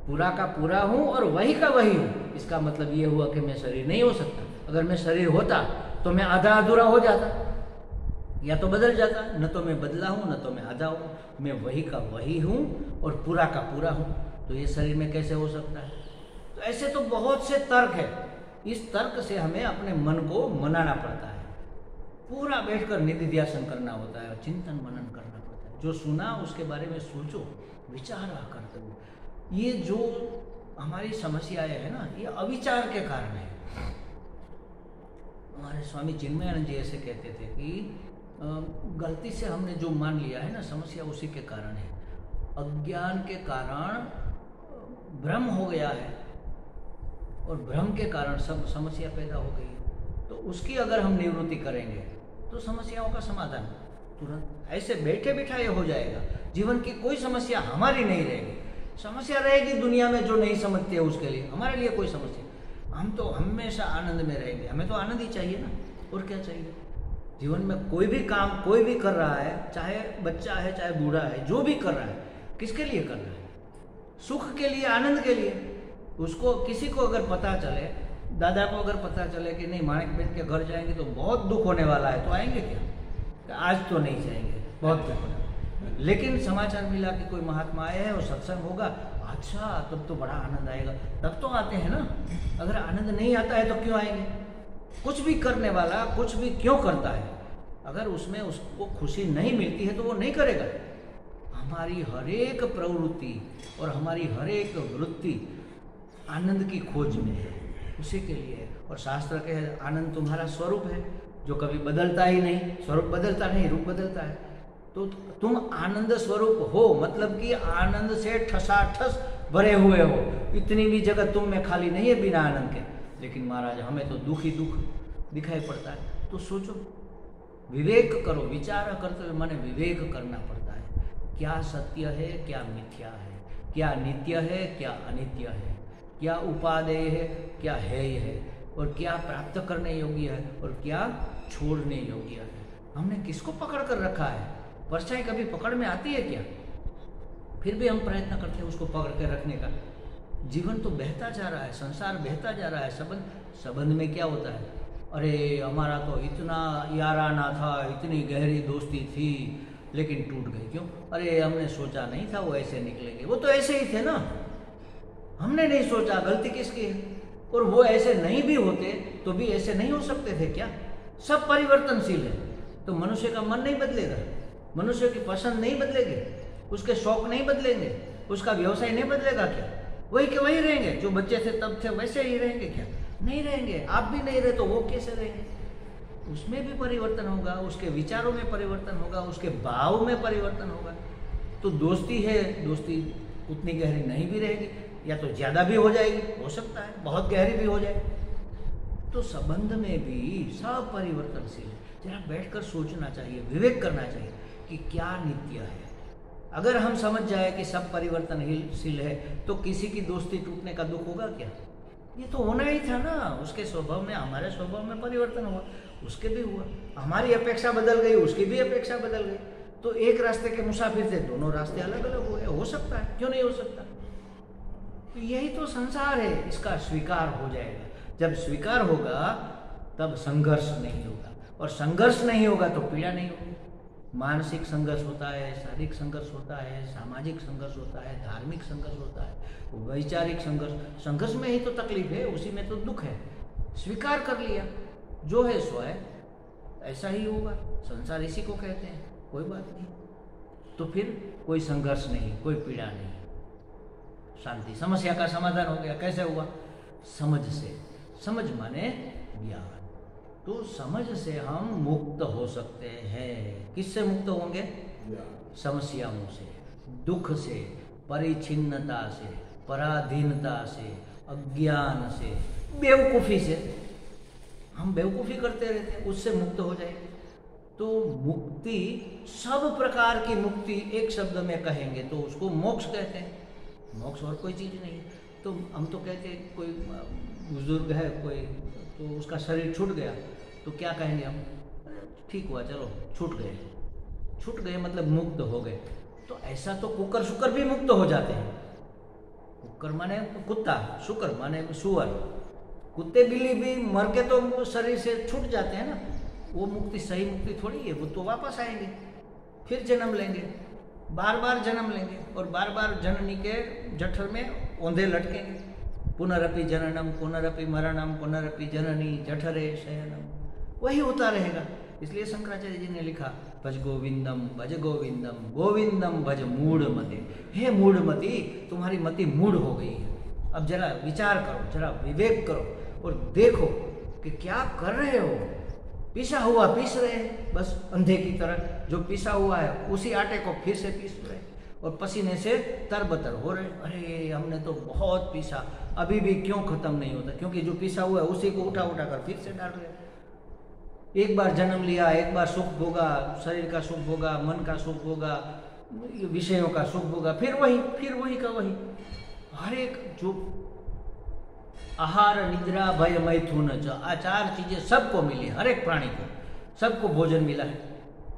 पूरा का पूरा हूँ और वही का वही हूँ। इसका मतलब ये हुआ कि मैं शरीर नहीं हो सकता। अगर मैं शरीर होता तो मैं आधा अधूरा हो जाता, या तो बदल जाता। न तो मैं बदला हूँ, न तो मैं आधा हूँ, मैं वही का वही हूँ और पूरा का पूरा हूँ। तो ये शरीर में कैसे हो सकता है? तो ऐसे तो बहुत से तर्क है। इस तर्क से हमें अपने मन को मनाना पड़ता है, पूरा बैठकर निधिध्यासन करना होता है, चिंतन मनन करना पड़ता है। जो सुना उसके बारे में सोचो, विचार करते हो। ये जो हमारी समस्याएं है ना, ये अविचार के कारण है। हमारे स्वामी चिन्मयानंद जी ऐसे कहते थे कि गलती से हमने जो मान लिया है ना, समस्या उसी के कारण है। अज्ञान के कारण भ्रम हो गया है और भ्रम के कारण सब समस्या पैदा हो गई। तो उसकी अगर हम निवृत्ति करेंगे तो समस्याओं का समाधान। तुरंत ऐसे बैठे बिठाए हो जाएगा। जीवन की कोई समस्या हमारी नहीं रहेगी। समस्या रहेगी दुनिया में जो नहीं समझते है उसके लिए, हमारे लिए कोई समस्या। हम तो हमेशा आनंद में रहेंगे। हमें तो आनंद ही चाहिए ना, और क्या चाहिए। जीवन में कोई भी काम कोई भी कर रहा है, चाहे बच्चा है चाहे बूढ़ा है, जो भी कर रहा है किसके लिए कर रहा है? सुख के लिए, आनंद के लिए। उसको किसी को अगर पता चले, दादा को अगर पता चले कि नहीं माणिक बेट के घर जाएंगे तो बहुत दुख होने वाला है, तो आएंगे क्या? आज तो नहीं जाएंगे, बहुत दुख होने वाला है। लेकिन समाचार मिला कि कोई महात्मा आए हैं और सत्संग होगा, अच्छा तब तो बड़ा आनंद आएगा, तब तो आते हैं ना। अगर आनंद नहीं आता है तो क्यों आएंगे? कुछ भी करने वाला कुछ भी क्यों करता है? अगर उसमें उसको खुशी नहीं मिलती है तो वो नहीं करेगा। हमारी हर एक प्रवृत्ति और हमारी हर एक वृत्ति आनंद की खोज में है, उसी के लिए है। और शास्त्र के आनंद तुम्हारा स्वरूप है जो कभी बदलता ही नहीं। स्वरूप बदलता नहीं, रूप बदलता है। तो तुम आनंद स्वरूप हो, मतलब कि आनंद से ठसाठस भरे हुए हो। इतनी भी जगह तुम में खाली नहीं है बिना आनंद के। लेकिन महाराज हमें तो दुख ही दुख दिखाई पड़ता है। तो सोचो, विवेक करो, विचार करते हुए माने विवेक करना पड़ता है। क्या सत्य है, क्या मिथ्या है, क्या नित्य है, क्या अनित्य है, क्या उपादेय है, क्या हेय है, और क्या प्राप्त करने योग्य है और क्या छोड़ने योग्य है। हमने किसको पकड़ कर रखा है? परछाई कभी पकड़ में आती है क्या? फिर भी हम प्रयत्न करते हैं उसको पकड़ कर रखने का। जीवन तो बहता जा रहा है, संसार बहता जा रहा है। संबंध में क्या होता है? अरे हमारा तो इतना याराना था, इतनी गहरी दोस्ती थी, लेकिन टूट गई। क्यों? अरे हमने सोचा नहीं था वो ऐसे निकलेंगे। वो तो ऐसे ही थे ना, हमने नहीं सोचा। गलती किसकी है? और वो ऐसे नहीं भी होते तो भी ऐसे नहीं हो सकते थे क्या? सब परिवर्तनशील है। तो मनुष्य का मन नहीं बदलेगा, मनुष्य की पसंद नहीं बदलेगी, उसके शौक नहीं बदलेंगे, उसका व्यवसाय नहीं बदलेगा क्या? वही के वही रहेंगे। जो बच्चे थे तब थे वैसे ही रहेंगे क्या? नहीं रहेंगे। आप भी नहीं रहे तो वो कैसे रहेंगे? उसमें भी परिवर्तन होगा, उसके विचारों में परिवर्तन होगा, उसके भाव में परिवर्तन होगा। तो दोस्ती है, दोस्ती उतनी गहरी नहीं भी रहेगी, या तो ज्यादा भी हो जाएगी, हो सकता है बहुत गहरी भी हो जाए। तो संबंध में भी सब परिवर्तनशील है। जरा बैठकर सोचना चाहिए, विवेक करना चाहिए कि क्या नित्य है। अगर हम समझ जाए कि सब परिवर्तनशील है तो किसी की दोस्ती टूटने का दुख होगा क्या? ये तो होना ही था ना। उसके स्वभाव में, हमारे स्वभाव में परिवर्तन हुआ, उसके भी हुआ। हमारी अपेक्षा बदल गई, उसकी भी अपेक्षा बदल गई। तो एक रास्ते के मुसाफिर थे, दोनों रास्ते अलग अलग हुए। हो सकता है, क्यों नहीं हो सकता? तो यही तो संसार है, इसका स्वीकार हो जाएगा। जब स्वीकार होगा तब संघर्ष नहीं होगा, और संघर्ष नहीं होगा तो पीड़ा नहीं होगी। मानसिक संघर्ष होता है, शारीरिक संघर्ष होता है, सामाजिक संघर्ष होता है, धार्मिक संघर्ष होता है, वैचारिक संघर्ष। संघर्ष में ही तो तकलीफ है, उसी में तो दुख है। स्वीकार कर लिया, जो है सो है, ऐसा ही होगा। संसार इसी को कहते हैं, कोई बात नहीं। तो फिर कोई संघर्ष नहीं, कोई पीड़ा नहीं, शांति। समस्या का समाधान हो गया। कैसे हुआ? समझ से। समझ माने ज्ञान। तो समझ से हम मुक्त हो सकते हैं। किससे मुक्त होंगे? समस्याओं से, दुख से, परिच्छिन्नता से, पराधीनता से, अज्ञान से, बेवकूफ़ी से। हम बेवकूफ़ी करते रहते हैं, उससे मुक्त हो जाएंगे। तो मुक्ति, सब प्रकार की मुक्ति एक शब्द में कहेंगे तो उसको मोक्ष कहते हैं। मोक्ष और कोई चीज़ नहीं। तो हम तो कहते हैं कोई बुजुर्ग है कोई, तो उसका शरीर छूट गया तो क्या कहेंगे हम? ठीक हुआ, चलो छूट गए। छूट गए मतलब मुक्त हो गए। तो ऐसा तो कुकर शुकर भी मुक्त हो जाते हैं। कुकर माने कुत्ता, शुकर माने सुअर। कुत्ते बिल्ली भी मर के तो शरीर से छूट जाते हैं ना। वो मुक्ति सही मुक्ति थोड़ी है। वो तो वापस आएंगे, फिर जन्म लेंगे, बार बार जन्म लेंगे, और बार बार जननी के जठर में औंधे लटकेंगे। पुनरपि जननम पुनरपि मरणम पुनरपि जननी जठरे शयनम। वही होता रहेगा। इसलिए शंकराचार्य जी ने लिखा, भज गोविंदम गोविंदम भज मूढ़मते। हे मूढ़मती, तुम्हारी मति मूढ़ हो गई है। अब जरा विचार करो, जरा विवेक करो और देखो कि क्या कर रहे हो। पिसा हुआ पीस रहे हैं, बस अंधे की तरह। जो पिसा हुआ है उसी आटे को फिर से पीस रहे हैं और पसीने से तरबतर हो रहे। अरे हमने तो बहुत पीसा, अभी भी क्यों खत्म नहीं होता? क्योंकि जो पिसा हुआ है उसी को उठा उठा कर फिर से डाल रहे। एक बार जन्म लिया, एक बार सुख भोगा, शरीर का सुख भोगा, मन का सुख भोगा, विषयों का सुख भोगा, फिर वही का वही। हर एक जो आहार निद्रा भय मैथुन, आ 4 चीजें सबको मिली, हर एक प्राणी को, सबको भोजन मिला है।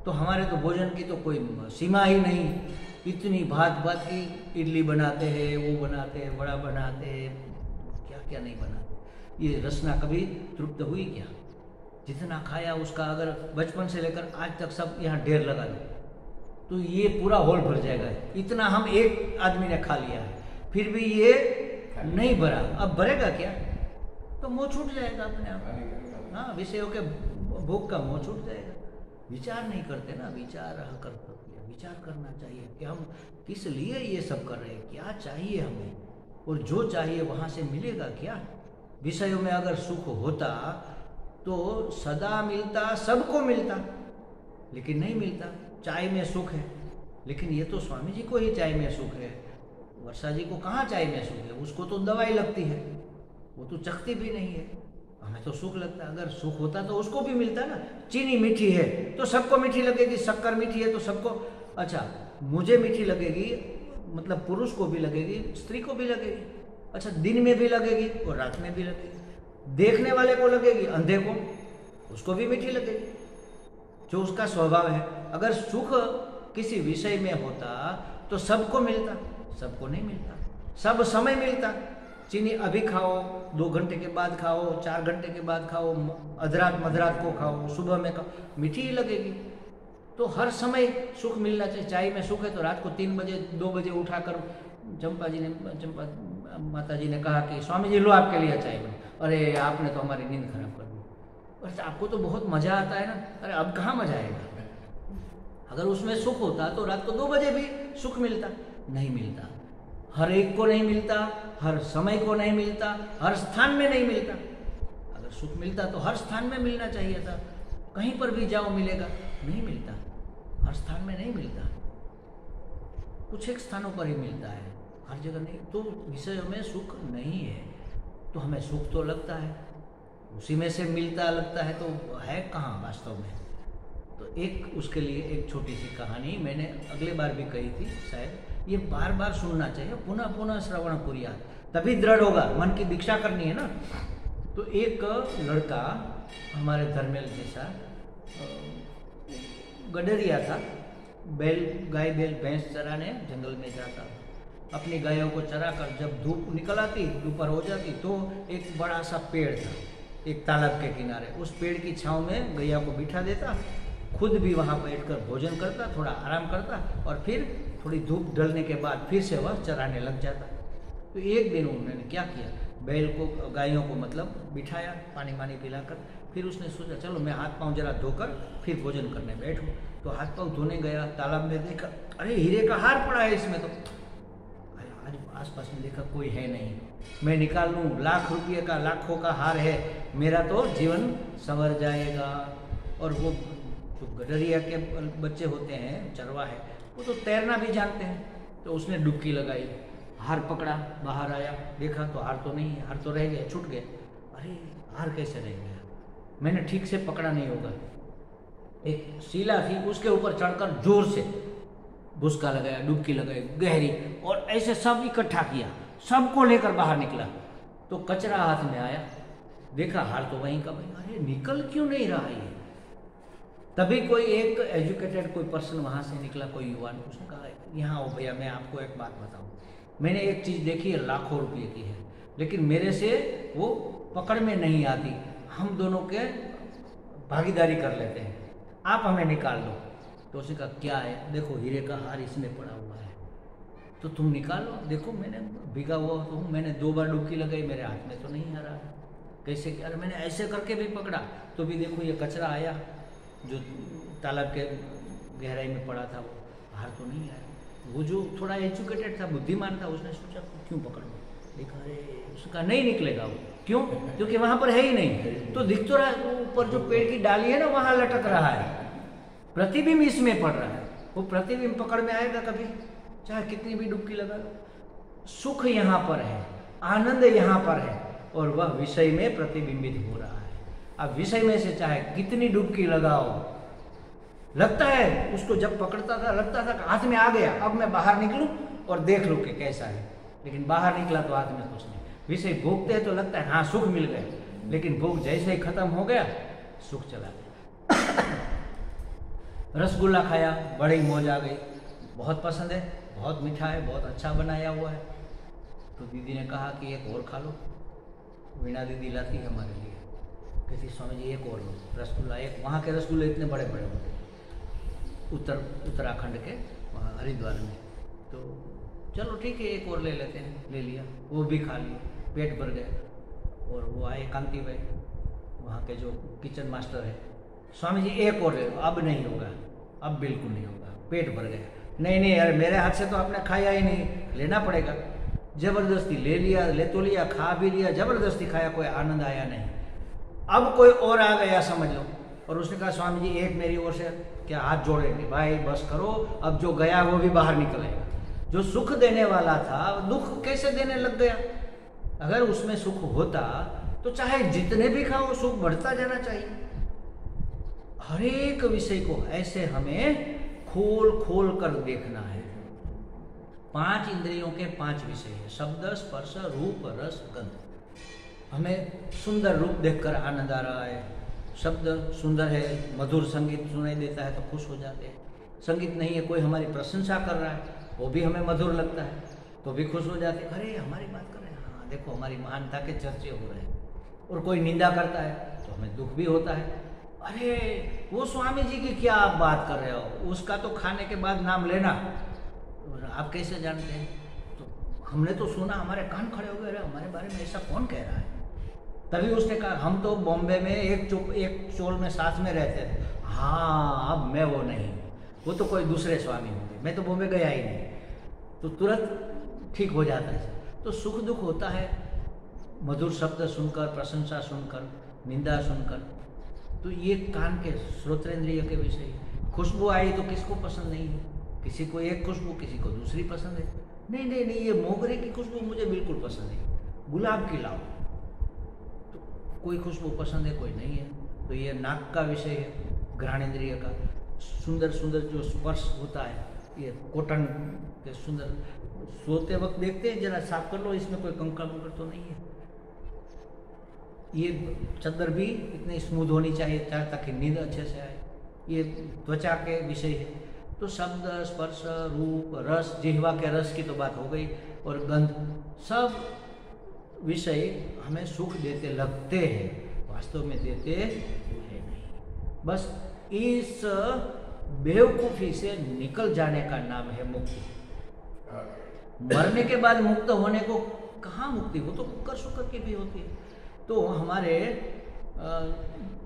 तो हमारे तो भोजन की तो कोई सीमा ही नहीं, इतनी भात भात की इडली बनाते हैं, वो बनाते हैं, बड़ा बनाते हैं, क्या क्या नहीं बनाते। ये रसना कभी तृप्त हुई क्या? जितना खाया उसका अगर बचपन से लेकर आज तक सब यहाँ ढेर लगा दो तो ये पूरा हॉल भर जाएगा। इतना हम एक आदमी ने खा लिया है, फिर भी ये नहीं भरा। अब भरेगा क्या? तो मुंह छूट जाएगा अपने आप। हाँ, विषयों के भोग का मुंह छूट जाएगा। विचार नहीं करते ना, विचार करना चाहिए कि हम किस लिए ये सब कर रहे हैं, क्या चाहिए हमें, और जो चाहिए वहाँ से मिलेगा क्या। विषयों में अगर सुख होता तो सदा मिलता, सबको मिलता, लेकिन नहीं मिलता। चाय में सुख है, लेकिन ये तो स्वामी जी को ही चाय में सुख है, वर्षा जी को कहाँ चाय में सुख है? उसको तो दवाई लगती है, वो तो चखती भी नहीं है। हमें तो सुख लगता है। अगर सुख होता तो उसको भी मिलता ना। चीनी मीठी है तो सबको मीठी लगेगी, शक्कर मीठी है तो सबको, अच्छा मुझे मीठी लगेगी, मतलब पुरुष को भी लगेगी, स्त्री को भी लगेगी, अच्छा दिन में भी लगेगी और रात में भी लगेगी। देखने वाले को लगेगी, अंधे को, उसको भी मीठी लगेगी, जो उसका स्वभाव है। अगर सुख किसी विषय में होता तो सबको मिलता, सबको नहीं मिलता। सब समय मिलता। चीनी अभी खाओ, 2 घंटे के बाद खाओ, 4 घंटे के बाद खाओ, अधरात मधरात को खाओ, सुबह में खाओ, मीठी ही लगेगी। तो हर समय सुख मिलना चाहिए। चाय में सुख है तो रात को 3 बजे 2 बजे उठाकर चंपा माता जी ने कहा कि स्वामी जी लो आपके लिए चाय बनी। अरे आपने तो हमारी नींद खराब कर दी। अरे आपको तो बहुत मजा आता है ना। अरे अब कहाँ मजा आएगा? अगर उसमें सुख होता तो रात को 2 बजे भी सुख मिलता, नहीं मिलता। हर एक को नहीं मिलता, हर समय को नहीं मिलता, हर स्थान में नहीं मिलता। अगर सुख मिलता तो हर स्थान में मिलना चाहिए था। कहीं पर भी जाओ मिलेगा, नहीं मिलता, हर स्थान में नहीं मिलता, कुछ एक स्थानों पर ही मिलता है, हर जगह नहीं। तो विषयों में सुख नहीं है, तो हमें सुख तो लगता है, उसी में से मिलता लगता है, तो है कहाँ वास्तव में। तो एक उसके लिए एक छोटी सी कहानी मैंने अगले बार भी कही थी, शायद ये बार बार सुनना चाहिए, पुनः पुनः श्रवण कुर्यात्, तभी दृढ़ होगा। मन की दीक्षा करनी है ना। तो एक लड़का हमारे धर्मेल जैसा गडरिया था, गाय बैल भैंस चराने जंगल में जाता, अपनी गायों को चरा कर जब धूप निकल आती, दोपहर हो जाती, तो एक बड़ा सा पेड़ था एक तालाब के किनारे। उस पेड़ की छांव में गैया को बिठा देता, खुद भी वहाँ बैठकर भोजन करता, थोड़ा आराम करता, और फिर थोड़ी धूप ढलने के बाद फिर से वह चराने लग जाता। तो एक दिन उन्होंने क्या किया, बैल को, गायों को मतलब बिठाया, पानी वानी पिलाकर, फिर उसने सोचा चलो मैं हाथ पांव जरा धोकर फिर भोजन करने बैठूं। तो हाथ पांव धोने गया, तालाब में देखा, अरे हीरे का हार पड़ा है इसमें। तो आज आसपास में देखा कोई है नहीं, मैं निकाल लूँ, लाख रुपये का, लाखों का हार है, मेरा तो जीवन संवर जाएगा। और वो जो गडरिया के बच्चे होते हैं, चरवा है, वो तो तैरना भी जानते हैं। तो उसने डुबकी लगाई, हार पकड़ा, बाहर आया, देखा तो हार तो नहीं है, हार तो रह गया, छूट गया। अरे हार कैसे रह गया? मैंने ठीक से पकड़ा नहीं होगा। एक शीला थी, उसके ऊपर चढ़कर जोर से बुस्का लगाया, डुबकी लगाई गहरी, और ऐसे सब इकट्ठा किया, सबको लेकर बाहर निकला। तो कचरा हाथ में आया, देखा हार तो वहीं का वहीं। अरे निकल क्यों नहीं रहा है? तभी कोई एक एजुकेटेड कोई पर्सन वहाँ से निकला, कोई युवान, उसने कहा यहाँ आओ भैया, मैं आपको एक बात बताऊँ, मैंने एक चीज़ देखी है, लाखों रुपये की है, लेकिन मेरे से वो पकड़ में नहीं आती, हम दोनों के भागीदारी कर लेते हैं, आप हमें निकाल दो। तो उसने कहा क्या है? देखो हीरे का हार इसमें पड़ा हुआ है, तो तुम निकालो। देखो मैंने भीगा हुआ तो हूँ, मैंने 2 बार डुबकी लगाई, मेरे हाथ में तो नहीं आ रहा है, कैसे क्या? अरे मैंने ऐसे करके भी पकड़ा, तो भी देखो ये कचरा आया जो तालाब के गहराई में पड़ा था, वो हार तो नहीं आया। वो जो थोड़ा एजुकेटेड था, बुद्धिमान था, उसने सोचा क्यों पकड़ो, देखा अरे उसका नहीं निकलेगा वो, क्यों? क्योंकि वहाँ पर है ही नहीं। तो दिख तो रहा, ऊपर जो पेड़ की डाली है ना, वहाँ लटक रहा है, प्रतिबिंब इसमें पड़ रहा है, वो प्रतिबिंब पकड़ में आएगा कभी, चाहे कितनी भी डुबकी लगा लो। सुख यहाँ पर है, आनंद यहाँ पर है, और वह विषय में प्रतिबिंबित हो रहा है। आप विषय में से चाहे कितनी डुबकी लगाओ, लगता है उसको जब पकड़ता था लगता था कि हाथ में आ गया, अब मैं बाहर निकलूं और देख लूं कि कैसा है, लेकिन बाहर निकला तो हाथ में कुछ नहीं। विषय भोगते हैं तो लगता है हाँ सुख मिल गया, लेकिन भोग जैसे ही खत्म हो गया सुख चला गया। रसगुल्ला खाया, बड़ी मौज आ गई, बहुत पसंद है, बहुत मीठा है, बहुत अच्छा बनाया हुआ है। तो दीदी ने कहा कि एक और खा लो। वीणा दीदी लाती है हमारे लिए, कहती स्वामी जी एक और लो रसगुल्ला। एक वहाँ के रसगुल्ले इतने बड़े बड़े होते हैं उत्तराखंड के वहाँ हरिद्वार में। तो चलो ठीक है एक और ले लेते हैं, ले लिया, वो भी खा लिया, पेट भर गया। और वो आए कांति भाई, वहाँ के जो किचन मास्टर है, स्वामी जी एक और ले लो। अब नहीं होगा, अब बिल्कुल नहीं होगा, पेट भर गया। नहीं नहीं यार, मेरे हाथ से तो आपने खाया ही नहीं, लेना पड़ेगा। जबरदस्ती ले लिया, ले तो लिया, खा भी लिया, जबरदस्ती खाया, कोई आनंद आया नहीं। अब कोई और आ गया समझ लो, और उसने कहा स्वामी जी एक मेरी ओर से, क्या हाथ जोड़ेंगे? भाई बस करो, अब जो गया वो भी बाहर निकलेगा। जो सुख देने वाला था दुख कैसे देने लग गया? अगर उसमें सुख होता तो चाहे जितने भी खाओ सुख बढ़ता जाना चाहिए। हर एक विषय को ऐसे हमें खोल खोल कर देखना है। 5 इंद्रियों के 5 विषय है, शब्द, स्पर्श, रूप, रस, गंध। हमें सुंदर रूप देखकर आनंद आ रहा है, शब्द सुंदर है, मधुर संगीत सुनाई देता है तो खुश हो जाते हैं। संगीत नहीं है, कोई हमारी प्रशंसा कर रहा है, वो भी हमें मधुर लगता है तो भी खुश हो जाते हैं। अरे हमारी बात कर रहे हैं, हाँ देखो हमारी महानता के चर्चे हो रहे हैं। और कोई निंदा करता है तो हमें दुख भी होता है। अरे वो स्वामी जी की क्या आप बात कर रहे हो, उसका तो खाने के बाद नाम लेना, आप कैसे जानते हैं? तो हमने तो सुना, हमारे कान खड़े हो गए, अरे हमारे बारे में ऐसा कौन कह रहा है? तभी उसने कहा हम तो बॉम्बे में एक चोल में साथ में रहते थे। हाँ अब मैं वो नहीं, वो तो कोई दूसरे स्वामी होंगे, मैं तो बॉम्बे गया ही नहीं। तो तुरंत ठीक हो जाता है। तो सुख दुख होता है मधुर शब्द सुनकर, प्रशंसा सुनकर, निंदा सुनकर। तो ये कान के श्रोत्रेंद्रिय के विषय। खुशबू आई तो किसको पसंद नहीं है? किसी को एक खुशबू, किसी को दूसरी पसंद है। नहीं नहीं नहीं, ये मोगरे की खुशबू मुझे बिल्कुल पसंद है, गुलाब की लाओ। तो कोई खुशबू पसंद है, कोई नहीं है। तो ये नाक का विषय है, घ्राणेंद्रिय का। सुंदर सुंदर जो स्पर्श होता है, ये कॉटन के सुंदर, सोते वक्त देखते हैं जरा साफ कर लो, इसमें कोई कंकड़ वंकड़ तो नहीं है। ये चादर भी इतनी स्मूथ होनी चाहिए ताकि नींद अच्छे से आए। ये त्वचा के विषय है। तो शब्द, स्पर्श, रूप, रस, जिह्वा के रस की तो बात हो गई, और गंध, सब विषय हमें सुख देते लगते हैं, वास्तव में देते हैं नहीं। बस इस बेवकूफी से निकल जाने का नाम है मुक्ति। मरने के बाद मुक्त होने को कहाँ मुक्ति? हो तो कुकर शुकर की भी होती है। तो हमारे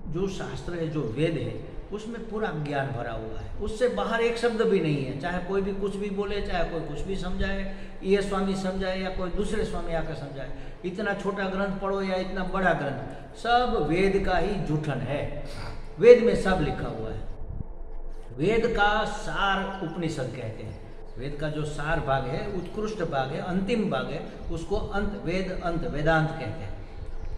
जो शास्त्र है, जो वेद है, उसमें पूरा ज्ञान भरा हुआ है, उससे बाहर एक शब्द भी नहीं है। चाहे कोई भी कुछ भी बोले, चाहे कोई कुछ भी समझाए, ये स्वामी समझाए या कोई दूसरे स्वामी आकर समझाए, इतना छोटा ग्रंथ पढ़ो या इतना बड़ा ग्रंथ, सब वेद का ही जूठन है। वेद में सब लिखा हुआ है। वेद का सार उपनिषद कहते हैं। वेद का जो सार भाग है, उत्कृष्ट भाग है, अंतिम भाग है, उसको अंत, वेदांत कहते हैं।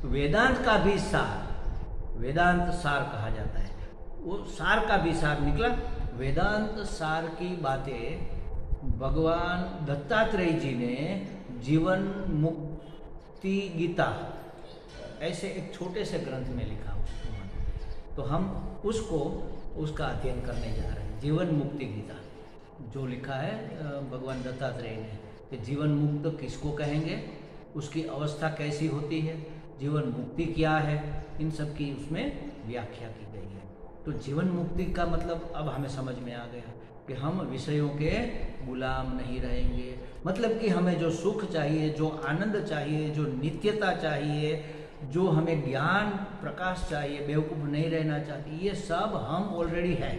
वेदांत का भी सार, वेदांत सार कहा जाता है। वो सार का भी सार निकला। वेदांत सार की बातें भगवान दत्तात्रेय जी ने जीवन मुक्ति गीता ऐसे एक छोटे से ग्रंथ में लिखा हुआ। तो हम उसका अध्ययन करने जा रहे हैं। जीवन मुक्ति गीता जो लिखा है भगवान दत्तात्रेय ने, कि जीवन मुक्त किसको कहेंगे, उसकी अवस्था कैसी होती है, जीवन मुक्ति क्या है, इन सब की उसमें व्याख्या की गई है। तो जीवन मुक्ति का मतलब अब हमें समझ में आ गया कि हम विषयों के गुलाम नहीं रहेंगे। मतलब कि हमें जो सुख चाहिए, जो आनंद चाहिए, जो नित्यता चाहिए, जो हमें ज्ञान प्रकाश चाहिए, बेवकूफ़ नहीं रहना चाहती, ये सब हम ऑलरेडी है।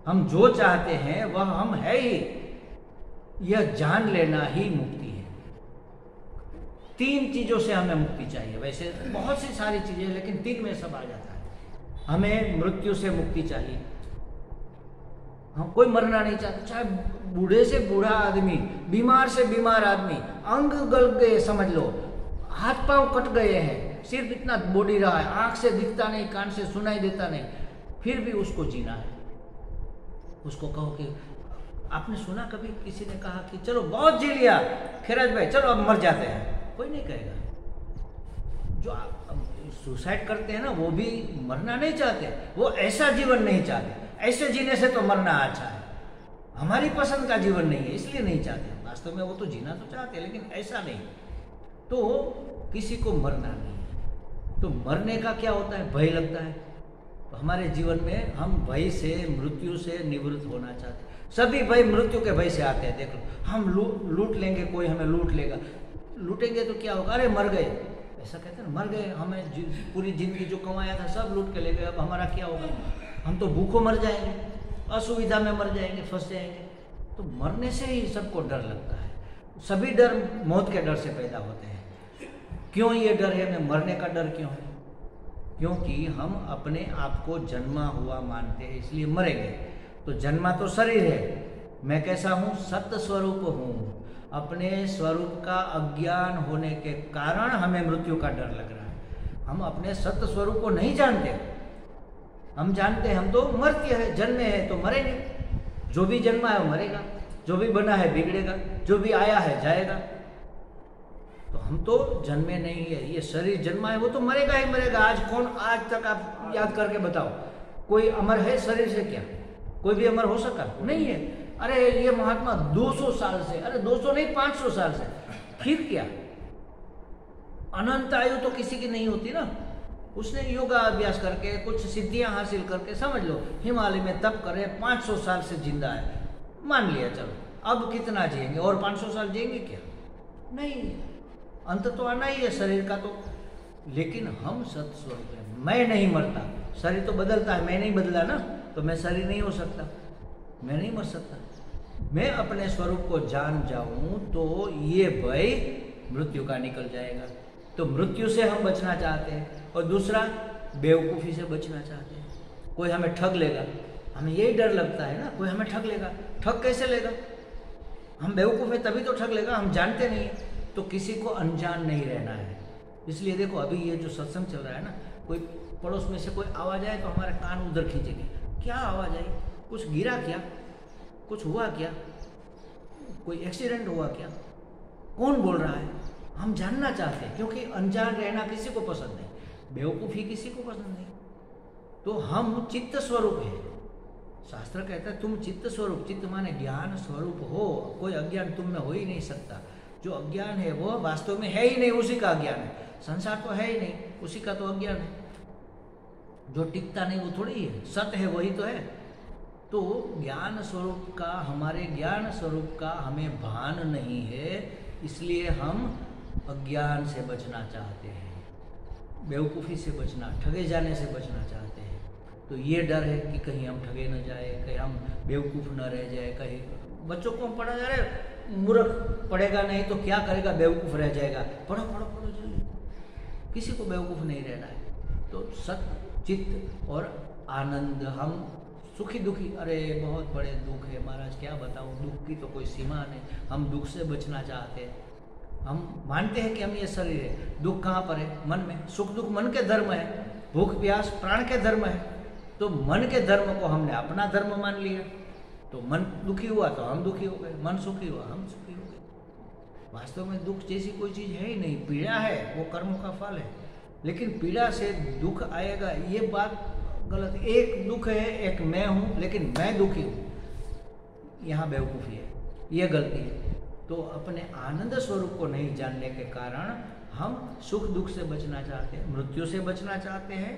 हम जो चाहते हैं वह हम है ही। यह जान लेना ही मुक्ति है। 3 चीज़ों से हमें मुक्ति चाहिए। वैसे बहुत सी सारी चीज़ें, लेकिन 3 में सब आ जाता है। हमें मृत्यु से मुक्ति चाहिए। हम कोई मरना नहीं चाहते, चाहे बूढ़े से बूढ़ा आदमी, बीमार से बीमार आदमी, अंग गल गए समझ लो, हाथ पांव कट गए हैं, सिर्फ इतना बॉडी रहा है, आंख से दिखता नहीं, कान से सुनाई देता नहीं, फिर भी उसको जीना है। उसको कहो कि आपने सुना कभी किसी ने कहा कि चलो बहुत जी लिया खैराज भाई, चलो अब मर जाते हैं? कोई नहीं कहेगा। जो सुसाइड करते हैं ना, वो भी मरना नहीं चाहते, वो ऐसा जीवन नहीं चाहते। ऐसे जीने से तो मरना अच्छा है, हमारी पसंद का जीवन नहीं है इसलिए नहीं चाहते। वास्तव में वो तो जीना तो चाहते हैं, लेकिन ऐसा नहीं। तो किसी को मरना नहीं है। तो मरने का क्या होता है? भय लगता है। तो हमारे जीवन में हम भय से, मृत्यु से निवृत्त होना चाहते हैं। सभी भय मृत्यु के भय से आते हैं। देख लो, हम लूट लेंगे, कोई हमें लूट लेगा, लूटेंगे तो क्या होगा? अरे मर गए, ऐसा कहते हैं ना, मर गए, हमें पूरी जिंदगी जो कमाया था सब लूट के ले गए, अब हमारा क्या होगा? हम तो भूखों मर जाएंगे, असुविधा में मर जाएंगे, फंस जाएंगे। तो मरने से ही सबको डर लगता है। सभी डर मौत के डर से पैदा होते हैं। क्यों ये डर है? हमें मरने का डर क्यों है? क्योंकि हम अपने आप को जन्मा हुआ मानते हैं, इसलिए मरेंगे। तो जन्मा तो शरीर है, मैं कैसा हूँ? सत्य स्वरूप हूँ। अपने स्वरूप का अज्ञान होने के कारण हमें मृत्यु का डर लग रहा है। हम अपने सत्य स्वरूप को नहीं जानते। हम जानते हैं हम तो मरते हैं, जन्मे हैं तो मरेंगे। जो भी जन्मा है वो मरेगा, जो भी बना है बिगड़ेगा, जो भी आया है जाएगा। तो हम तो जन्मे नहीं है, ये शरीर जन्मा है वो तो मरेगा ही मरेगा। आज तक आप याद करके बताओ, कोई अमर है शरीर से? क्या कोई भी अमर हो सका? नहीं है। अरे ये महात्मा 200 साल से, अरे 200 नहीं 500 साल से, फिर क्या? अनंत आयु तो किसी की नहीं होती ना। उसने योगा अभ्यास करके कुछ सिद्धियां हासिल करके, समझ लो हिमालय में तप करे, 500 साल से जिंदा है, मान लिया चलो। अब कितना जिएंगे? और 500 साल जिएंगे क्या? नहीं, अंत तो आना ही है शरीर का तो। लेकिन हम सत्य स्वरूप हैं। मैं नहीं मरता, शरीर तो बदलता है, मैं नहीं बदला ना, तो मैं शरीर नहीं हो सकता, मैं नहीं मर सकता। मैं अपने स्वरूप को जान जाऊं तो ये भय मृत्यु का निकल जाएगा। तो मृत्यु से हम बचना चाहते हैं। और दूसरा, बेवकूफ़ी से बचना चाहते हैं। कोई हमें ठग लेगा, हमें यही डर लगता है ना, कोई हमें ठग लेगा। ठग कैसे लेगा? हम बेवकूफ़ हैं तभी तो ठग लेगा, हम जानते नहीं है। तो किसी को अनजान नहीं रहना है। इसलिए देखो, अभी ये जो सत्संग चल रहा है ना, कोई पड़ोस में से कोई आवाज़ आए तो हमारे कान उधर खींचेंगे। क्या आवाज़ आई? कुछ गिरा क्या? कुछ हुआ क्या? कोई एक्सीडेंट हुआ क्या? कौन बोल रहा है? हम जानना चाहते हैं, क्योंकि अनजान रहना किसी को पसंद नहीं, बेवकूफ़ी किसी को पसंद नहीं। तो हम चित्त स्वरूप हैं। शास्त्र कहता है तुम चित्त स्वरूप, चित्त माने ज्ञान स्वरूप हो। कोई अज्ञान तुम में हो ही नहीं सकता। जो अज्ञान है वो वास्तव में है ही नहीं, उसी का अज्ञान है। संसार तो है ही नहीं, उसी का तो अज्ञान है। जो टिकता नहीं वो थोड़ी है, सत्य है वही तो है। तो ज्ञान स्वरूप का, हमारे ज्ञान स्वरूप का हमें भान नहीं है, इसलिए हम अज्ञान से बचना चाहते हैं, बेवकूफ़ी से बचना, ठगे जाने से बचना चाहते हैं। तो ये डर है कि कहीं हम ठगे न जाए, कहीं हम बेवकूफ़ न रह जाए। कहीं बच्चों को हम पढ़ा जा रहे, मूर्ख पढ़ेगा नहीं तो क्या करेगा? बेवकूफ़ रह जाएगा। पढ़ो पढ़ो पढ़ो जल्दी, किसी को बेवकूफ़ नहीं रहना है। तो सत्य, चित्त और आनंद। हम सुखी दुखी, अरे बहुत बड़े दुख है महाराज, क्या बताऊँ, दुख की तो कोई सीमा नहीं। हम दुख से बचना चाहते हैं। हम मानते हैं कि हम ये शरीर है। दुख कहाँ पर है? मन में। सुख दुख मन के धर्म है, भूख प्यास प्राण के धर्म है। तो मन के धर्म को हमने अपना धर्म मान लिया। तो मन दुखी हुआ तो हम दुखी हो गए, मन सुखी हुआ हम सुखी हो गए। वास्तव में दुख जैसी कोई चीज़ है ही नहीं। पीड़ा है वो कर्मों का फल है, लेकिन पीड़ा से दुख आएगा ये बात गलत। एक दुख है, एक मैं हूँ, लेकिन मैं दुखी हूँ, यहाँ बेवकूफ़ी है, ये गलती है। तो अपने आनंद स्वरूप को नहीं जानने के कारण हम सुख दुख से बचना चाहते हैं, मृत्यु से बचना चाहते हैं,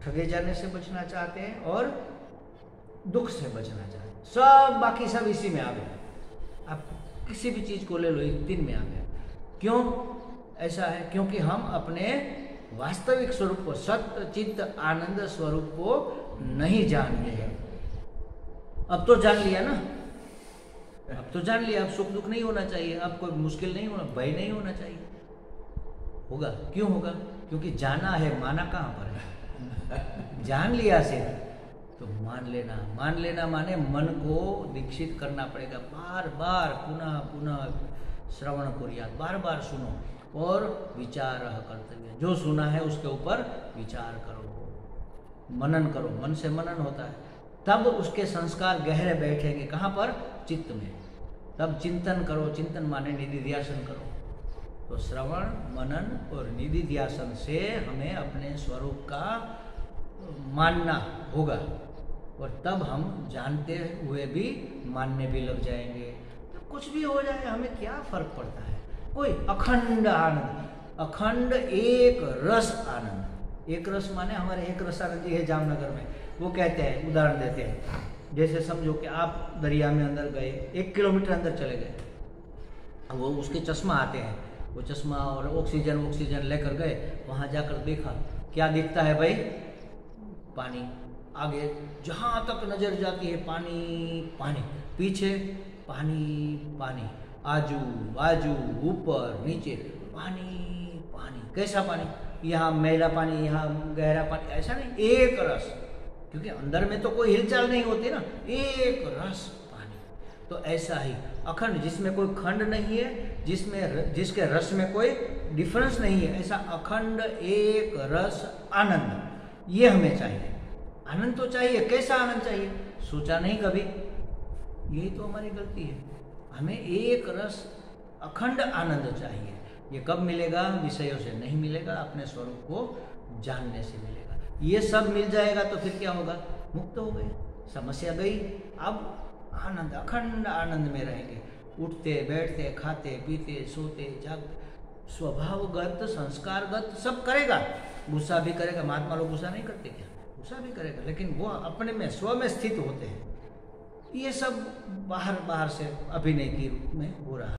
ठगे जाने से बचना चाहते हैं और दुख से बचना चाहते हैं। सब बाकी सब इसी में आ गया। आप किसी भी चीज़ को ले लो, इस तीन में आ गया। क्यों ऐसा है? क्योंकि हम अपने वास्तविक स्वरूप को, सत्य चित्त आनंद स्वरूप को नहीं जानते हैं। अब तो जान लिया ना, अब तो जान लिया। अब सुख दुख नहीं होना चाहिए, अब कोई मुश्किल नहीं होना, भय नहीं होना चाहिए। होगा? क्यों होगा? क्योंकि जाना है, माना कहाँ पर है? जान लिया से तो मान लेना। मान लेना माने मन को दीक्षित करना पड़ेगा। बार बार पुनः पुनः श्रवण कुर्यात, बार बार सुनो। और विचार कर्तव्य, जो सुना है उसके ऊपर विचार करो, मनन करो। मन से मनन होता है, तब उसके संस्कार गहरे बैठेंगे। कहाँ पर? चित्त में। तब चिंतन करो, चिंतन माने निधिध्यासन करो। तो श्रवण, मनन और निधिध्यासन से हमें अपने स्वरूप का मानना होगा, और तब हम जानते हुए भी मानने भी लग जाएंगे। तो कुछ भी हो जाए, हमें क्या फर्क पड़ता है? कोई अखंड आनंद, अखंड एक रस आनंद। एक रस माने हमारे एक रसानंद जी है जामनगर में, वो कहते हैं, उदाहरण देते हैं, जैसे समझो कि आप दरिया में अंदर गए, 1 किलोमीटर अंदर चले गए, वो उसके चश्मा आते हैं, वो चश्मा और ऑक्सीजन लेकर गए, वहाँ जाकर देखा, क्या दिखता है भाई? पानी। आगे जहाँ तक नजर जाती है पानी पानी, पीछे पानी पानी, आजू बाजू ऊपर नीचे पानी पानी। कैसा पानी? यहाँ मैला पानी, यहाँ गहरा पानी, ऐसा नहीं, एक रस। क्योंकि अंदर में तो कोई हिलचाल नहीं होती ना, एक रस पानी। तो ऐसा ही अखंड, जिसमें कोई खंड नहीं है, जिसके रस में कोई डिफरेंस नहीं है, ऐसा अखंड एक रस आनंद, ये हमें चाहिए। आनंद तो चाहिए। कैसा आनंद चाहिए? सोचा नहीं कभी, यही तो हमारी गलती है। हमें एक रस अखंड आनंद चाहिए। ये कब मिलेगा? विषयों से नहीं मिलेगा, अपने स्वरूप को जानने से मिलेगा। ये सब मिल जाएगा तो फिर क्या होगा? मुक्त हो गए, समस्या गई। अब आनंद, अखंड आनंद में रहेंगे। उठते बैठते, खाते पीते, सोते जागते, स्वभावगत संस्कारगत सब करेगा। गुस्सा भी करेगा। महात्मा लोग गुस्सा नहीं करते क्या? गुस्सा भी करेगा, लेकिन वो अपने में, स्व में स्थित होते हैं। ये सब बाहर से अभिनय के रूप में हो रहा है।